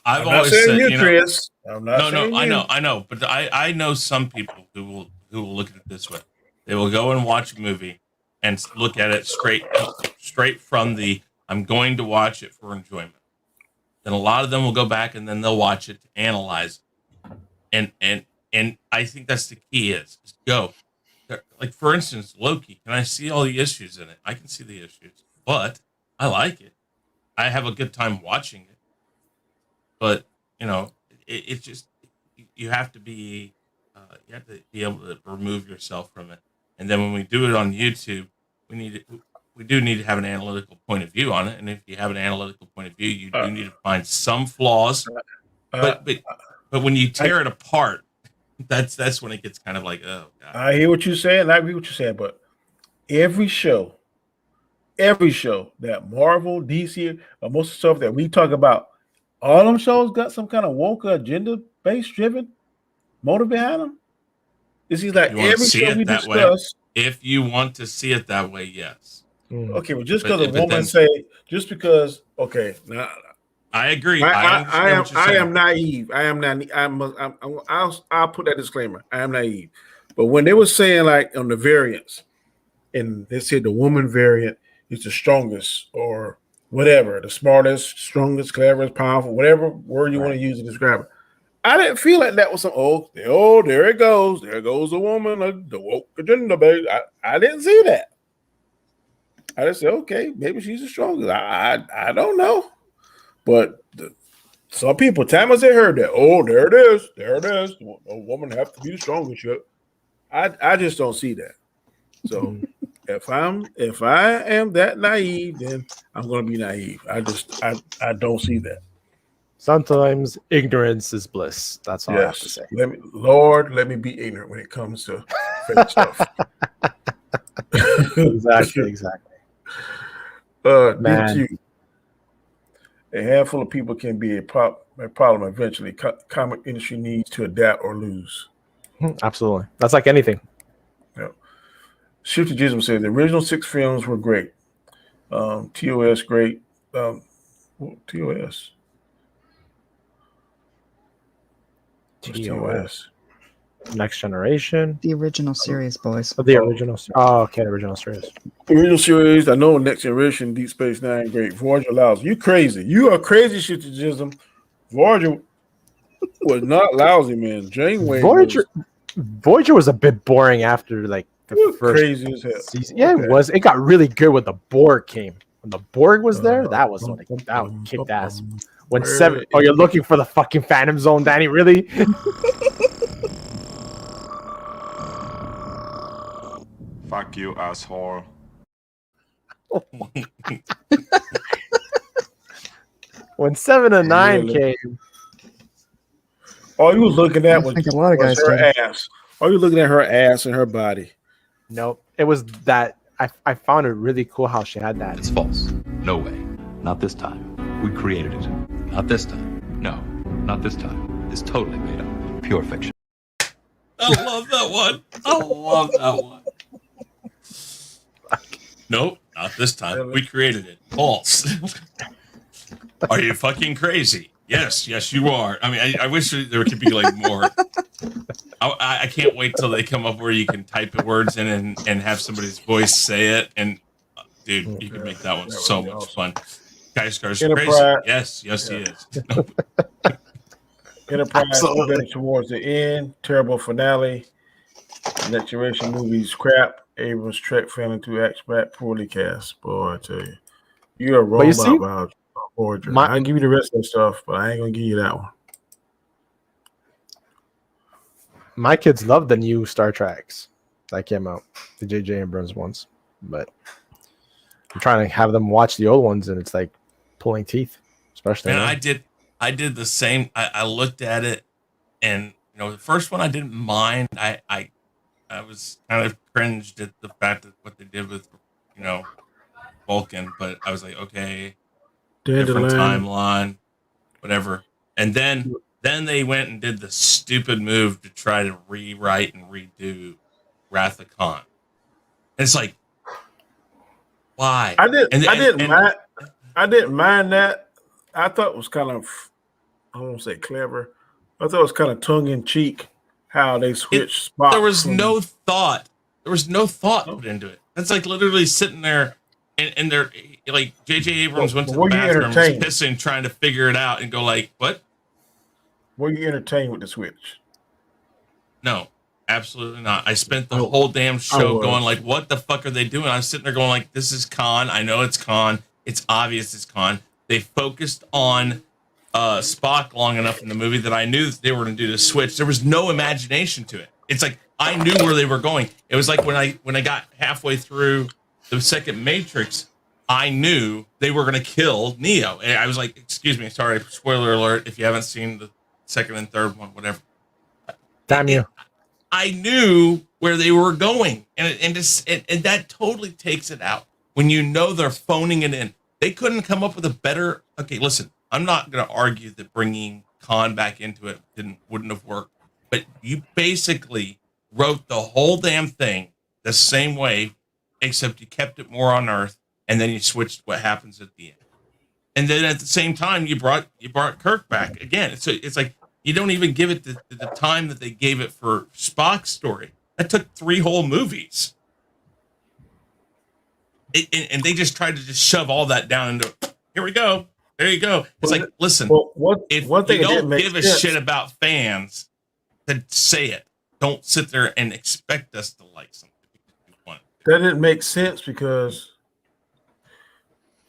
I've I'm always not saying said, you, Chris. I'm not saying you. I know, but I know some people who will look at it this way. They will go and watch a movie and look at it straight from the I'm going to watch it for enjoyment. Then a lot of them will go back and then they'll watch it to analyze it. And I think that's the key is go. Like for instance, Loki. Can I see all the issues in it? I can see the issues, but I like it. I have a good time watching it. But it's just you have to be able to remove yourself from it. And then when we do it on YouTube, we do need to have an analytical point of view on it. And if you have an analytical point of view, you do need to find some flaws. But when you tear it apart, that's when it gets kind of like, oh God. I hear what you're saying. I agree what you're saying, but every show that Marvel, DC, or most of the stuff that we talk about, all them shows got some kind of woke agenda-based driven motive behind them. It seems like every show we discuss. If you want to see it that way, yes. Okay, well, just because a woman okay, now I agree. I am naive. I'll put that disclaimer. I am naive. But when they were saying like on the variants, and they said the woman variant is the strongest or whatever, the smartest, strongest, cleverest, powerful, whatever word you want to use to describe it. I didn't feel like that was some there it goes. There goes the woman, the woke agenda, baby. I didn't see that. I just said, okay, maybe she's the strongest. I don't know. But some people, time as they heard that, there it is. A woman have to be the strongest. I just don't see that. So if I am that naive, then I'm going to be naive. I don't see that. Sometimes ignorance is bliss. That's all I have to say. Let me be ignorant when it comes to fake stuff. Exactly. Man. A handful of people can be a problem eventually. Comic industry needs to adapt or lose. Absolutely. That's like anything. Yeah. Shifty Jism said the original 6 films were great. TOS great. TOS. Next Generation. The original series, boys. The original. Oh, okay. Original series. Original series. I know Next Generation, Deep Space Nine, great. Voyager lousy. You crazy. You are crazy, Shifty Jism. Voyager was not lousy, man. Janeway. Voyager was a bit boring after like the first crazy as hell. season. Yeah, okay. It was. It got really good when the Borg came. When the Borg was there, that was like that kicked ass. When seven, you're looking for the fucking Phantom Zone, Danny? Really? Fuck you, asshole. When 7 and 9 came, all you was looking at was a lot of guys her ass. All you looking at her ass and her body. Nope, it was that. I found it really cool how she had that. It's false. No way. Not this time. We created it. Not this time. No, not this time. It's totally made up. Pure fiction. I love that. that one. I love that one. Nope, not this time. We created it. False. Are you fucking crazy? Yes, you are. I mean, I wish there could be like more. I can't wait till they come up where you can type the words in and have somebody's voice say it. And dude, you can make that one so much fun. Guys, crazy. Yes, he is. Enterprise getting towards the end. Terrible finale. Next generation movies crap. Abrams Trek fell into act poorly cast. Boy, I tell you, you're a robot about Voyager. I'll give you the rest of the stuff, but I ain't gonna give you that one. My kids love the new Star Treks that came out, the J.J. Abrams ones, but I'm trying to have them watch the old ones, and it's like pulling teeth, especially. And I did the same. I looked at it, and the first one I didn't mind. I was kind of cringed at the fact that what they did with Vulcan, but I was like, okay, different timeline, whatever. And then they went and did the stupid move to try to rewrite and redo Wrath of Khan. And it's like, why? I didn't mind that. I thought it was kind of, I won't say clever. I thought it was kind of tongue in cheek how they switched spots. There was no thought. There was no thought put into it. That's like literally sitting there, and they're like J.J. Abrams went to the bathroom, was pissing, trying to figure it out, and go like, "What?" Were you entertained with the switch? No, absolutely not. I spent the whole damn show going like, "What the fuck are they doing?" I was sitting there going like, "This is Khan. I know it's Khan. It's obvious it's Khan." They focused on Spock long enough in the movie that I knew that they were going to do the switch. There was no imagination to it. It's like I knew where they were going. It was like when I got halfway through the second Matrix, I knew they were going to kill Neo. And I was like, "Excuse me, sorry, spoiler alert. If you haven't seen the second and third one, whatever." Damn you! I knew where they were going, and that totally takes it out when you know they're phoning it in. They couldn't come up with a better. Okay, listen. I'm not going to argue that bringing Khan back into it wouldn't have worked, but you basically wrote the whole damn thing the same way, except you kept it more on Earth, and then you switched what happens at the end. And then at the same time, you brought Kirk back again. So it's like you don't even give it the time that they gave it for Spock's story. That took 3 whole movies, and they just tried to just shove all that down into. Here we go. There you go. It's like, listen, if you don't give a shit about fans, then say it. Don't sit there and expect us to like something. That didn't make sense because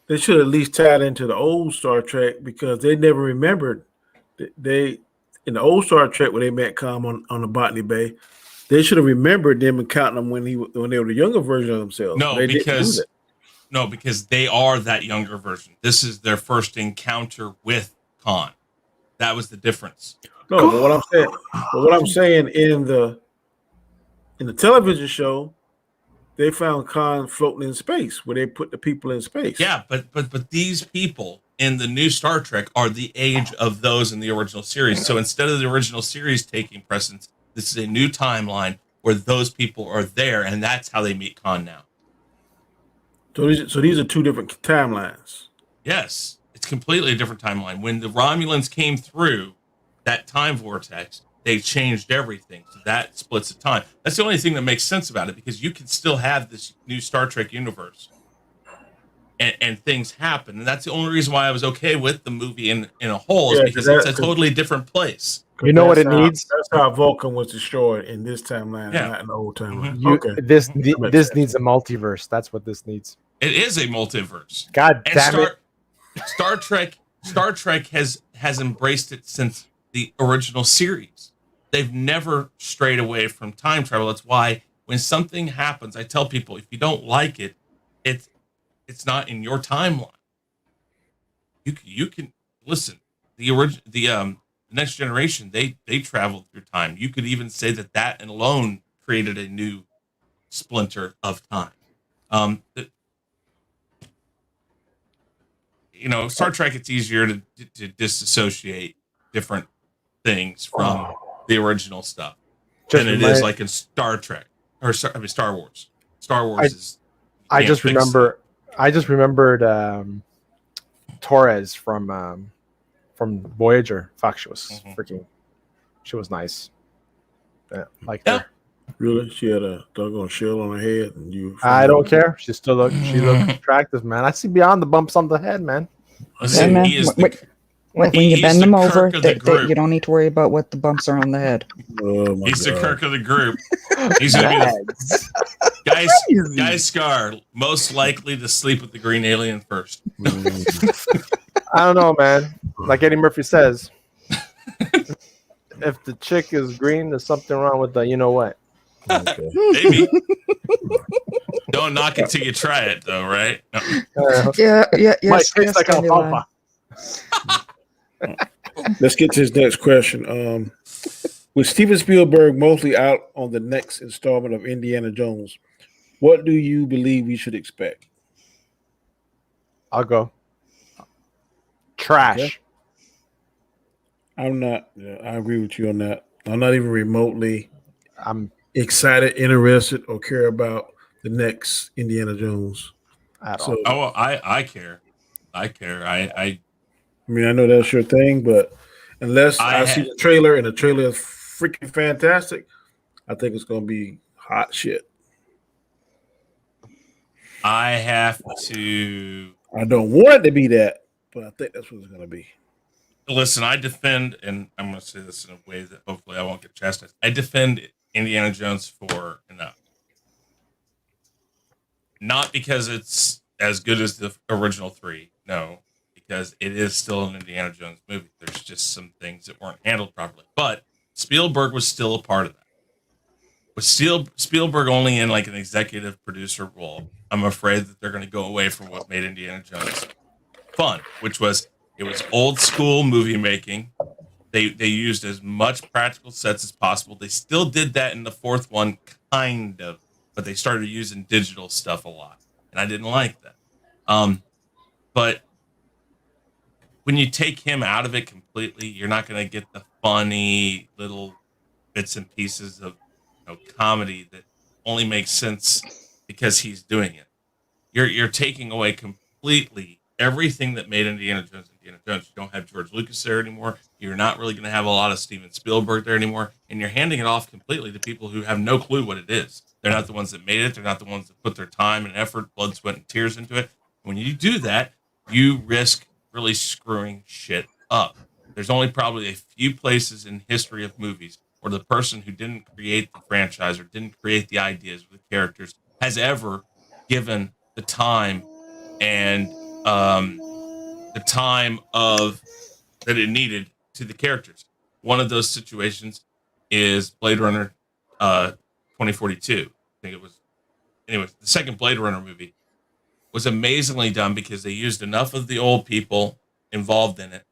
they should at least tie it into the old Star Trek because they never remembered. They in the old Star Trek where they met Khan on the Botany Bay, they should have remembered them and counting them when they were the younger version of themselves. No, because they are that younger version. This is their first encounter with Khan. That was the difference. No, but what I'm saying in the television show, they found Khan floating in space where they put the people in space. Yeah, but these people in the new Star Trek are the age of those in the original series. So instead of the original series taking precedence, this is a new timeline where those people are there, and that's how they meet Khan now. So these are 2 different timelines. Yes, it's completely a different timeline. When the Romulans came through that time vortex, they changed everything. So that splits the time. That's the only thing that makes sense about it, because you can still have this new Star Trek universe and things happen. And that's the only reason why I was okay with the movie in a whole, is because it's a totally different place. You know what it needs? That's how Vulcan was destroyed in this timeline, not in the old timeline. Mm-hmm. This needs a multiverse. That's what this needs. It is a multiverse. God damn it! Star Trek has embraced it since the original series. They've never strayed away from time travel. That's why when something happens, I tell people, if you don't like it, it's not in your timeline. You can listen. The Next Generation, they traveled through time. You could even say that alone created a new splinter of time. Star Trek, it's easier to disassociate different things from the original stuff. than it is like in Star Trek or Star Wars. Star Wars is. I just remembered Torres from Voyager. Fuck, she was she was nice. Yeah, like her. Really? She had a doggone shell on her head, and you. I don't care. She looks attractive, man. I see beyond the bumps on the head, man. Listen, man, he is when you bend them over, group. you don't need to worry about what the bumps are on the head. Oh my He's God. the Kirk of the group. He's gonna be the guy Scar, most likely to sleep with the green alien first. I don't know, man. Like Eddie Murphy says, if the chick is green, there's something wrong with the you know what. Okay. Maybe. Don't knock it till you try it, though, right? Yeah. Might taste like alfalfa. Let's get to his next question. With Steven Spielberg mostly out on the next installment of Indiana Jones, what do you believe we should expect? I'll go. Trash. Okay. I'm not. I agree with you on that. I'm not even remotely. I'm excited, interested, or care about the next Indiana Jones at all. Oh, I care. I mean, I know that's your thing, but unless I see the trailer and the trailer is freaking fantastic, I think it's going to be hot shit. I have to. I don't want it to be that, but I think that's what it's going to be. Listen, I defend, and I'm going to say this in a way that hopefully I won't get chastised. I defend Indiana Jones 4 enough. Not because it's as good as the original 3, no, because it is still an Indiana Jones movie. There's just some things that weren't handled properly. But Spielberg was still a part of that. With Spielberg only in like an executive producer role, I'm afraid that they're going to go away from what made Indiana Jones fun, which was it was old school movie making. They used as much practical sets as possible. They still did that in the fourth one, kind of, but they started using digital stuff a lot, and I didn't like that. But when you take him out of it completely, you're not going to get the funny little bits and pieces of comedy that only makes sense because he's doing it. You're taking away completely everything that made Indiana Jones. You don't have George Lucas there anymore. You're not really going to have a lot of Steven Spielberg there anymore, and you're handing it off completely to people who have no clue what it is. They're not the ones that made it. They're not the ones that put their time and effort, blood, sweat, and tears into it. When you do that, you risk really screwing shit up. There's only probably a few places in history of movies where the person who didn't create the franchise or didn't create the ideas or the characters has ever given the time and the time that it needed to the characters. One of those situations is Blade Runner 2042. I think it was. Anyway, the second Blade Runner movie was amazingly done because they used enough of the old people involved in it,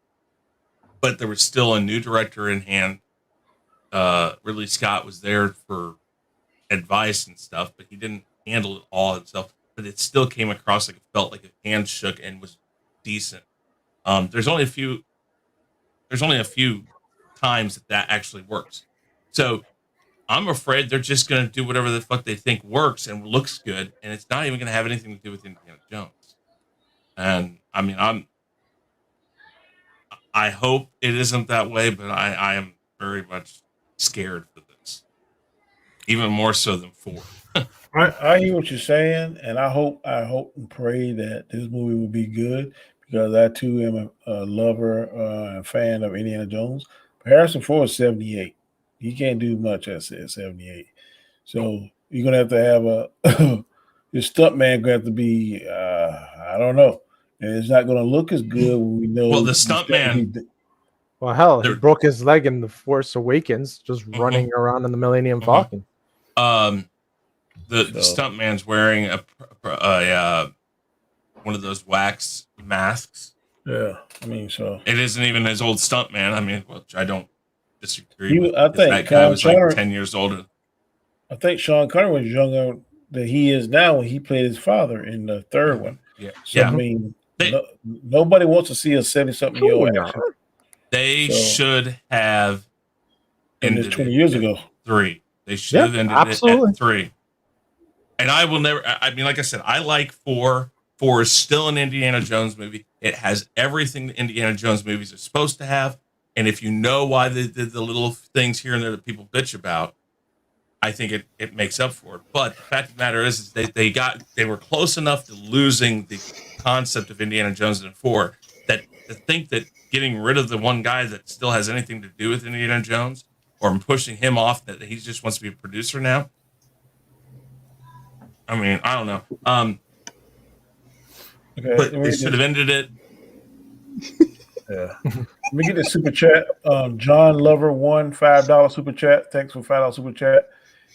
but there was still a new director in hand. Ridley Scott was there for advice and stuff, but he didn't handle it all himself. But it still came across like it felt like a hand shook and was decent. There's only a few times that actually works. So I'm afraid they're just going to do whatever the fuck they think works and looks good, and it's not even going to have anything to do with Indiana Jones. And I mean, I hope it isn't that way, but I am very much scared for this, even more so than 4. I hear what you're saying, and I hope and pray that this movie will be good because I too am a lover and fan of Indiana Jones. But Harrison Ford is 78. He can't do much at 78. So you're gonna have to have your stuntman gonna have to be I don't know. And it's not gonna look as good when we know. Well, the stuntman. Well, hell, he broke his leg in The Force Awakens, just running around in the Millennium Falcon. The stuntman's wearing a one of those wax masks. Yeah, I mean, so it isn't even his old stuntman. I mean, which I don't disagree. I think that guy was like 10 years older. I think Sean Connery was younger than he is now when he played his father in the third one. Yeah, so I mean, nobody wants to see a 70-something-year-old actor. They should have ended 20 years ago. 3. They should have ended absolutely. it at 3. And I will never. I mean, like I said, I like 4. 4 is still an Indiana Jones movie. It has everything the Indiana Jones movies are supposed to have. And if you know why they did the little things here and there that people bitch about, I think it makes up for it. But the fact of the matter is they were close enough to losing the concept of Indiana Jones in 4 that to think that getting rid of the one guy that still has anything to do with Indiana Jones or pushing him off that he just wants to be a producer now. I mean, I don't know. Okay, But they should have ended it. Yeah. Let me get the super chat. John Lover won $5 super chat. Thanks for $5 super chat.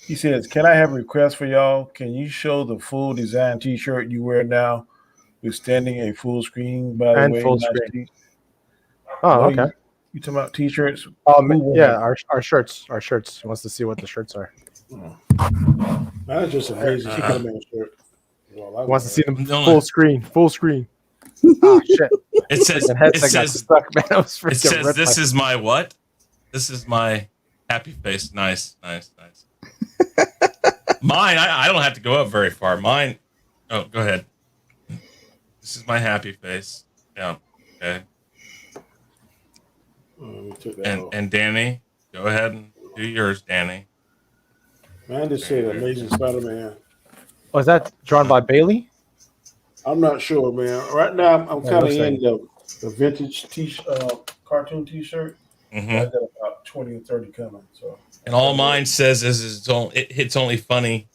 He says, "Can I have a request for y'all? Can you show the full design T-shirt you wear now, withstanding a full screen? By the And way, full nice screen. T- Oh, What, okay. You talking about T-shirts? Yeah, our shirts. Our shirts. He wants to see what the shirts are. That's just amazing. She got a man shirt. Well, He wants to see them No. full screen. Full screen. Ah, shit. It says The headset it got says stuck, man. I was it freaking says ripped this my- is my what? This is my happy face. Nice. Mine, I don't have to go up very far. Mine. Oh, go ahead. This is my happy face. Yeah. Okay. we took that off. And Danny, go ahead and do yours, Danny. Man, just said Amazing Spider-Man. Oh, is that drawn by Bailey? I'm not sure, man. Right now, I'm Yeah, kind of looks like in the vintage cartoon T-shirt. Mm-hmm. I got about 20 or 30 coming. So, And all mine says is it's only funny.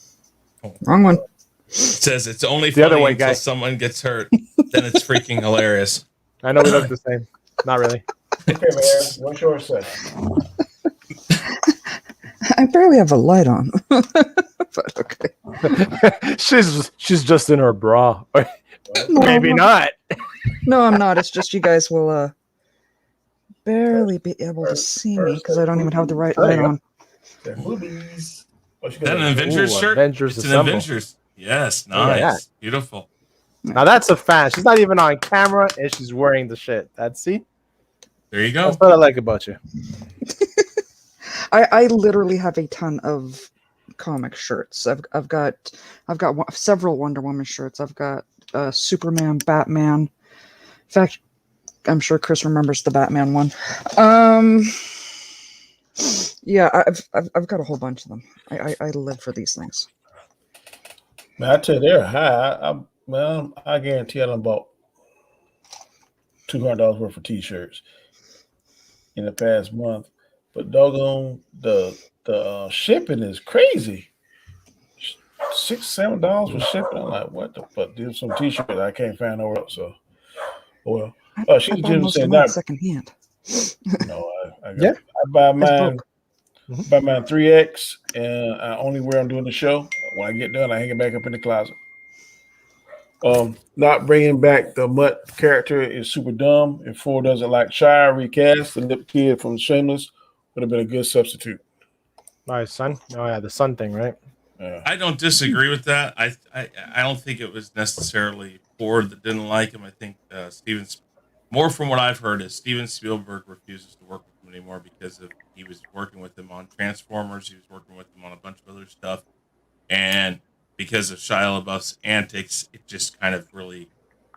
Wrong one. It says it's only The other funny way, until guy. someone gets hurt. Then it's freaking hilarious. I know we look the same. Not really. okay, man. What's yours say? I barely have a light on. But okay. she's just in her bra. No, Maybe not. No, I'm not. It's just you guys will barely be able to see me because I don't even have the right light on. They're movies. Is that an Avengers shirt? Avengers It's an Assemble. Avengers. Yes, Look at nice. Beautiful. Now that's a fan. She's not even on camera and she's wearing the shit. See? There you go. That's what I like about you. I literally have a ton of comic shirts. I've got several Wonder Woman shirts. I've got Superman, Batman. In fact, I'm sure Chris remembers the Batman one. Yeah, I've got a whole bunch of them. I live for these things. Man, I tell you, they're high. I guarantee I done bought $200 worth of T-shirts in the past month. But doggone, the shipping is crazy. $6-7 for shipping. I'm like, what the fuck? There's some T-shirts I can't find nowhere else. So, well, she I buy Jim most said of mine that. secondhand. No, I Yeah. buy mine. Mhm. Buy mine 3X, and I only wear them during the show. When I get done, I hang it back up in the closet. Not bringing back the Mutt character is super dumb. If 4 doesn't like Shire recast, the lip kid from Shameless would have been a good substitute. Nice, son. Oh yeah, the sun thing, right? Yeah. I don't disagree with that. I don't think it was necessarily Ford that didn't like him. I think more from what I've heard is Steven Spielberg refuses to work with him anymore because he was working with him on Transformers. He was working with him on a bunch of other stuff, and because of Shia LaBeouf's antics, it just kind of really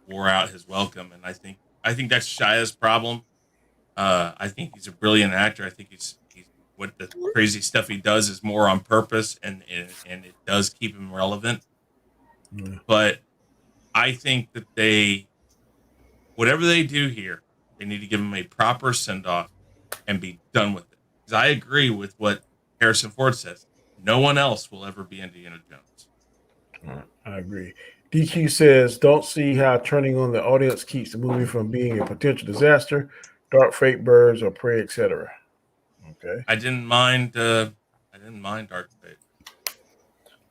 wore out his welcome. And I think that's Shia's problem. I think he's a brilliant actor. I think he's what the crazy stuff he does is more on purpose, and it does keep him relevant. Mm. But I think that whatever they do here, they need to give him a proper send off and be done with it. Because I agree with what Harrison Ford says. No one else will ever be Indiana Jones. I agree. DQ says, don't see how turning on the audience keeps the movie from being a potential disaster. Dark fate, birds, or prey, etc. Okay. I didn't mind Dark Fate.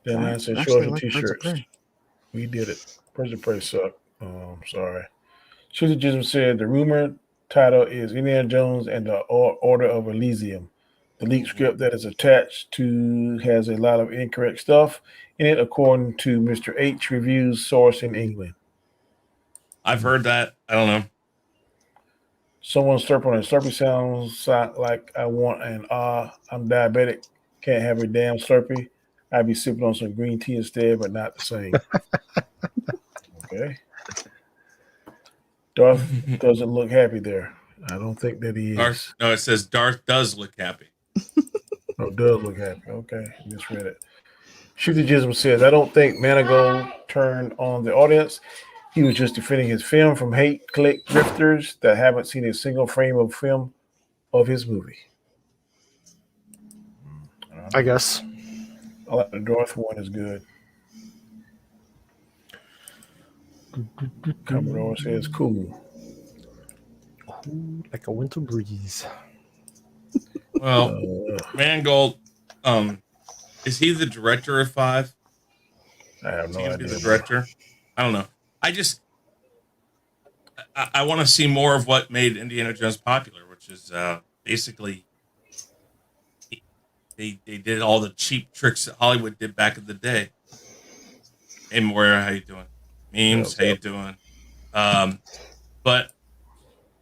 Then I said, Actually, show I us the like Birds of T-shirts. Prey. We did it. Birds of Prey suck. Sorry. Susie Jism said the rumor title is Indiana Jones and the Order of Elysium. The leaked script that is attached to has a lot of incorrect stuff in it, according to Mr. H reviews source in England. I've heard that. I don't know. Someone slurping on a slurpy sounds like I want an I'm diabetic. Can't have a damn Slurpee. I'd be sipping on some green tea instead, but not the same. Okay. Darth doesn't look happy there. I don't think that he is. Darth, no, it says Darth does look happy. Oh, does look happy. Okay, misread it. Shooter Jism says, I don't think Manigault turned on the audience. He was just defending his film from hate click grifters that haven't seen a single frame of film of his movie. I guess. I like the Darth one is good. Commodore says, cool. Cool like a winter breeze. Well, Mangold, is he the director of 5? I have Is no he gonna be idea. the director? I don't know. I want to see more of what made Indiana Jones popular, which is basically they did all the cheap tricks that Hollywood did back in the day. Hey Moira, how you doing? Memes, how you doing? But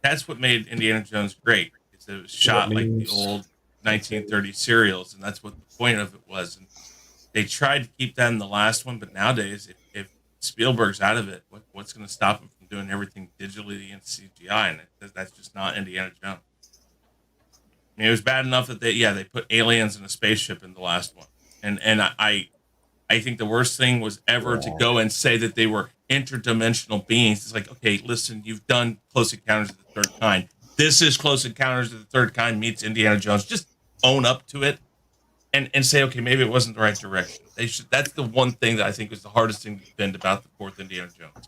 that's what made Indiana Jones great. Is it was shot like the old 1930s serials, and that's what the point of it was. And they tried to keep that in the last one, but nowadays, if Spielberg's out of it, what's going to stop him from doing everything digitally and CGI? And that's just not Indiana Jones. I mean, it was bad enough that they put aliens in a spaceship in the last one, and I think the worst thing was ever to go and say that they were interdimensional beings. It's like, okay, listen, you've done Close Encounters of the Third Kind. This is Close Encounters of the Third Kind meets Indiana Jones. Just own up to it and say, okay, maybe it wasn't the right direction. That's the one thing that I think was the hardest thing to defend about the fourth Indiana Jones.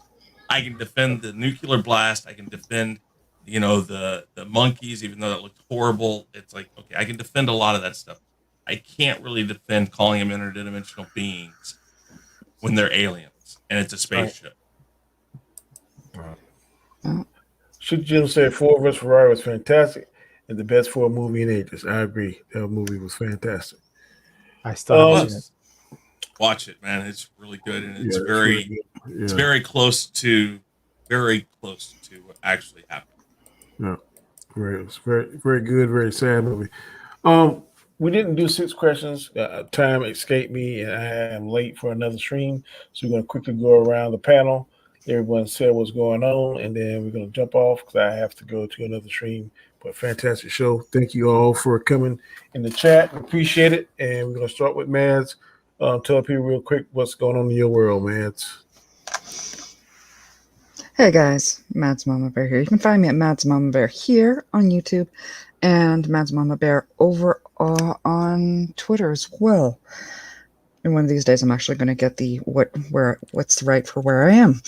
I can defend the nuclear blast. I can defend, the monkeys, even though that looked horrible. It's like, okay, I can defend a lot of that stuff. I can't really defend calling them interdimensional beings when they're aliens and it's a spaceship. Should Jim said Ford vs. Ferrari was fantastic and the best Ford movie in ages. I agree. That movie was fantastic. I still haven't seen it. Watch it, man. It's really good, and it's it's very close to what actually happened. Yeah, it's very, very good, very sad movie. We didn't do 6 questions. Time escaped me, and I am late for another stream. So we're going to quickly go around the panel. Everyone said what's going on, and then we're going to jump off because I have to go to another stream. But fantastic show. Thank you all for coming in the chat. Appreciate it. And we're going to start with Mads. Tell people real quick what's going on in your world, Mads. Hey guys, Mads Mama Bear here. You can find me at Mads Mama Bear here on YouTube and Mads Mama Bear over on Twitter as well. And one of these days I'm actually going to get the what's right for where I am.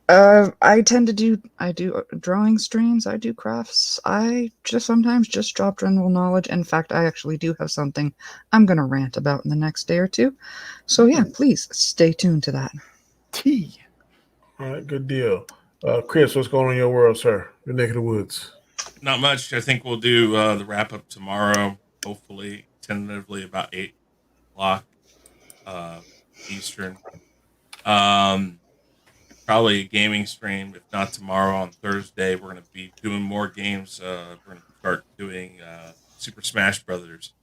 I do drawing streams, I do crafts, I just sometimes just drop general knowledge. In fact, I actually do have something I'm going to rant about in the next day or two. So yeah, please stay tuned to that. Tea. All right, good deal. Chris, what's going on in your world, sir? Your neck of the woods. Not much. I think we'll do the wrap up tomorrow, hopefully, tentatively about 8 o'clock Eastern. Probably a gaming stream, if not tomorrow, on Thursday. We're going to be doing more games. We're going to start doing Super Smash Brothers,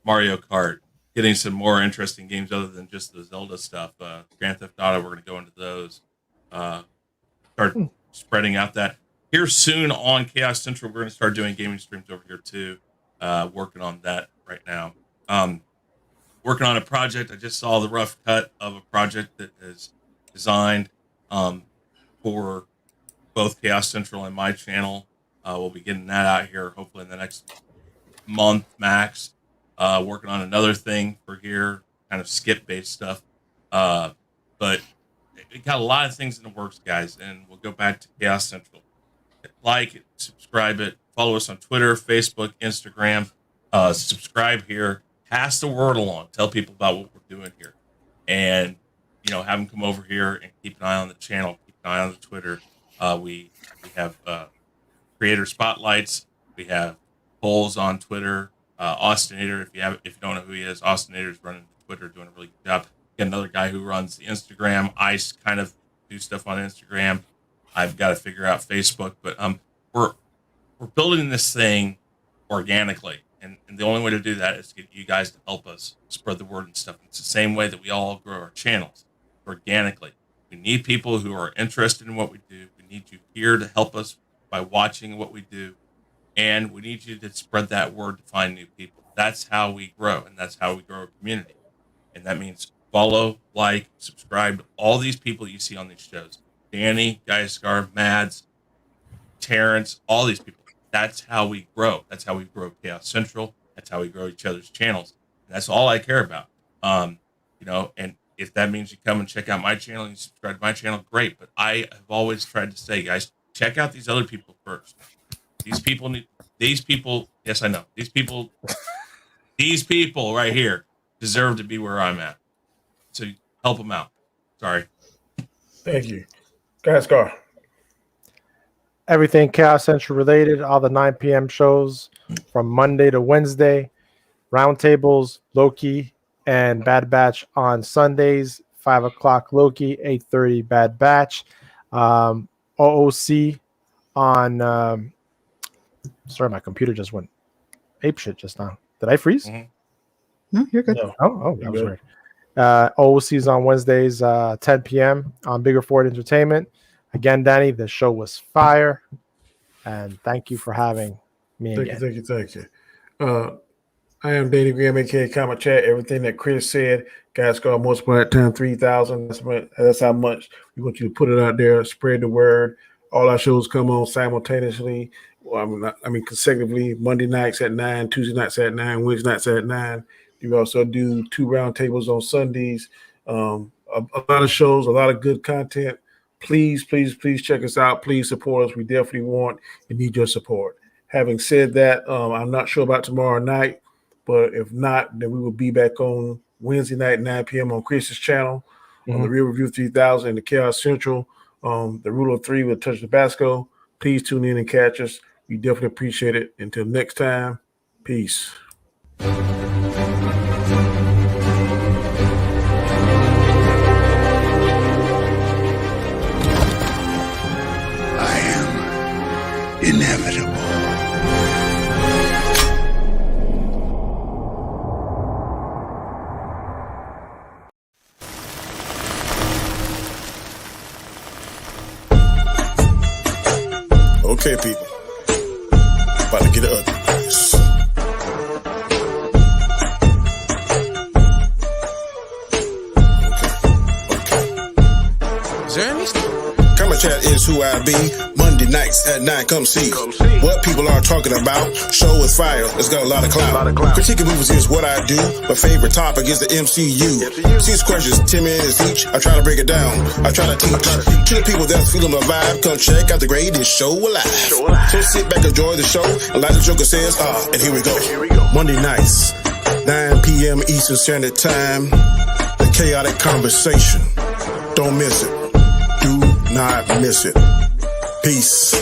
Mario Kart, getting some more interesting games other than just the Zelda stuff. Grand Theft Auto, we're going to go into those. Start spreading out that. Here soon on Chaos Central, we're going to start doing gaming streams over here too. Working on that right now. Working on a project. I just saw the rough cut of a project that is designed for both Chaos Central and my channel. We'll be getting that out here hopefully in the next month max. Working on another thing for here, kind of skip-based stuff. But we got a lot of things in the works, guys, and we'll go back to Chaos Central. Like it, subscribe it, follow us on Twitter, Facebook, Instagram. Subscribe here, pass the word along, tell people about what we're doing here, and have them come over here and keep an eye on the channel, keep an eye on the Twitter. We have creator spotlights, we have polls on Twitter. Austinator, if you don't know who he is, Austinator's running Twitter, doing a really good job. Got another guy who runs the Instagram. I kind of do stuff on Instagram. I've got to figure out Facebook, but we're building this thing organically, And the only way to do that is to get you guys to help us spread the word and stuff. It's the same way that we all grow our channels organically. We need people who are interested in what we do. We need you here to help us by watching what we do. And we need you to spread that word to find new people. That's how we grow, and that's how we grow a community. And that means follow, like, subscribe to all these people you see on these shows. Danny, Geisgar, Mads, Terrence, all these people. That's how we grow. That's how we grow Chaos Central. That's how we grow each other's channels. And that's all I care about. And if that means you come and check out my channel and you subscribe to my channel, great. But I have always tried to say, guys, check out these other people first. These people, yes, I know. These people right here deserve to be where I'm at. So help them out. Sorry. Thank you. Go ahead, Scar. Everything Chaos Central related, all the 9 p.m. shows from Monday to Wednesday, roundtables, Loki, and Bad Batch on Sundays, 5 o'clock Loki, 8:30 Bad Batch, OOC on. Sorry, my computer just went apeshit just now. Did I freeze? Mm-hmm. No, you're good. No. Oh, that was weird. OOC is on Wednesdays, 10 p.m. on Bigger Ford Entertainment. Again, Danny, the show was fire, and thank you for having me again. Thank you. I am Danny Graham, aka Comic Chat. Everything that Chris said, guys, go multiply that time 3,000. That's how much we want you to put it out there, spread the word. All our shows come on simultaneously. Consecutively. Monday nights at 9, Tuesday nights at 9, Wednesday nights at 9. You also do 2 roundtables on Sundays. A lot of shows, a lot of good content. Please check us out. Please support us. We definitely want and need your support. Having said that, I'm not sure about tomorrow night, but if not, then we will be back on Wednesday night, 9 p.m. on Chris's channel, on the Real Review 3000 and the Chaos Central. The Rule of 3 with Touch Tabasco. Please tune in and catch us. We definitely appreciate it. Until next time, peace. Inevitable. Okay, people. About to get it ugly. Comic Chat is who I be. Monday nights at 9, come see what people are talking about. Show is fire, it's got a lot of clout. Critiquing movies is what I do. My favorite topic is the MCU. 6 questions, 10 minutes each. I try to break it down, I try to teach. To the people that's feeling the vibe, come check out the greatest show alive. So sit back, enjoy the show, and like the Joker says, and here we go. Monday nights, 9 p.m. Eastern Standard Time. The Chaotic Conversation. Don't miss it. Do not miss it. Peace.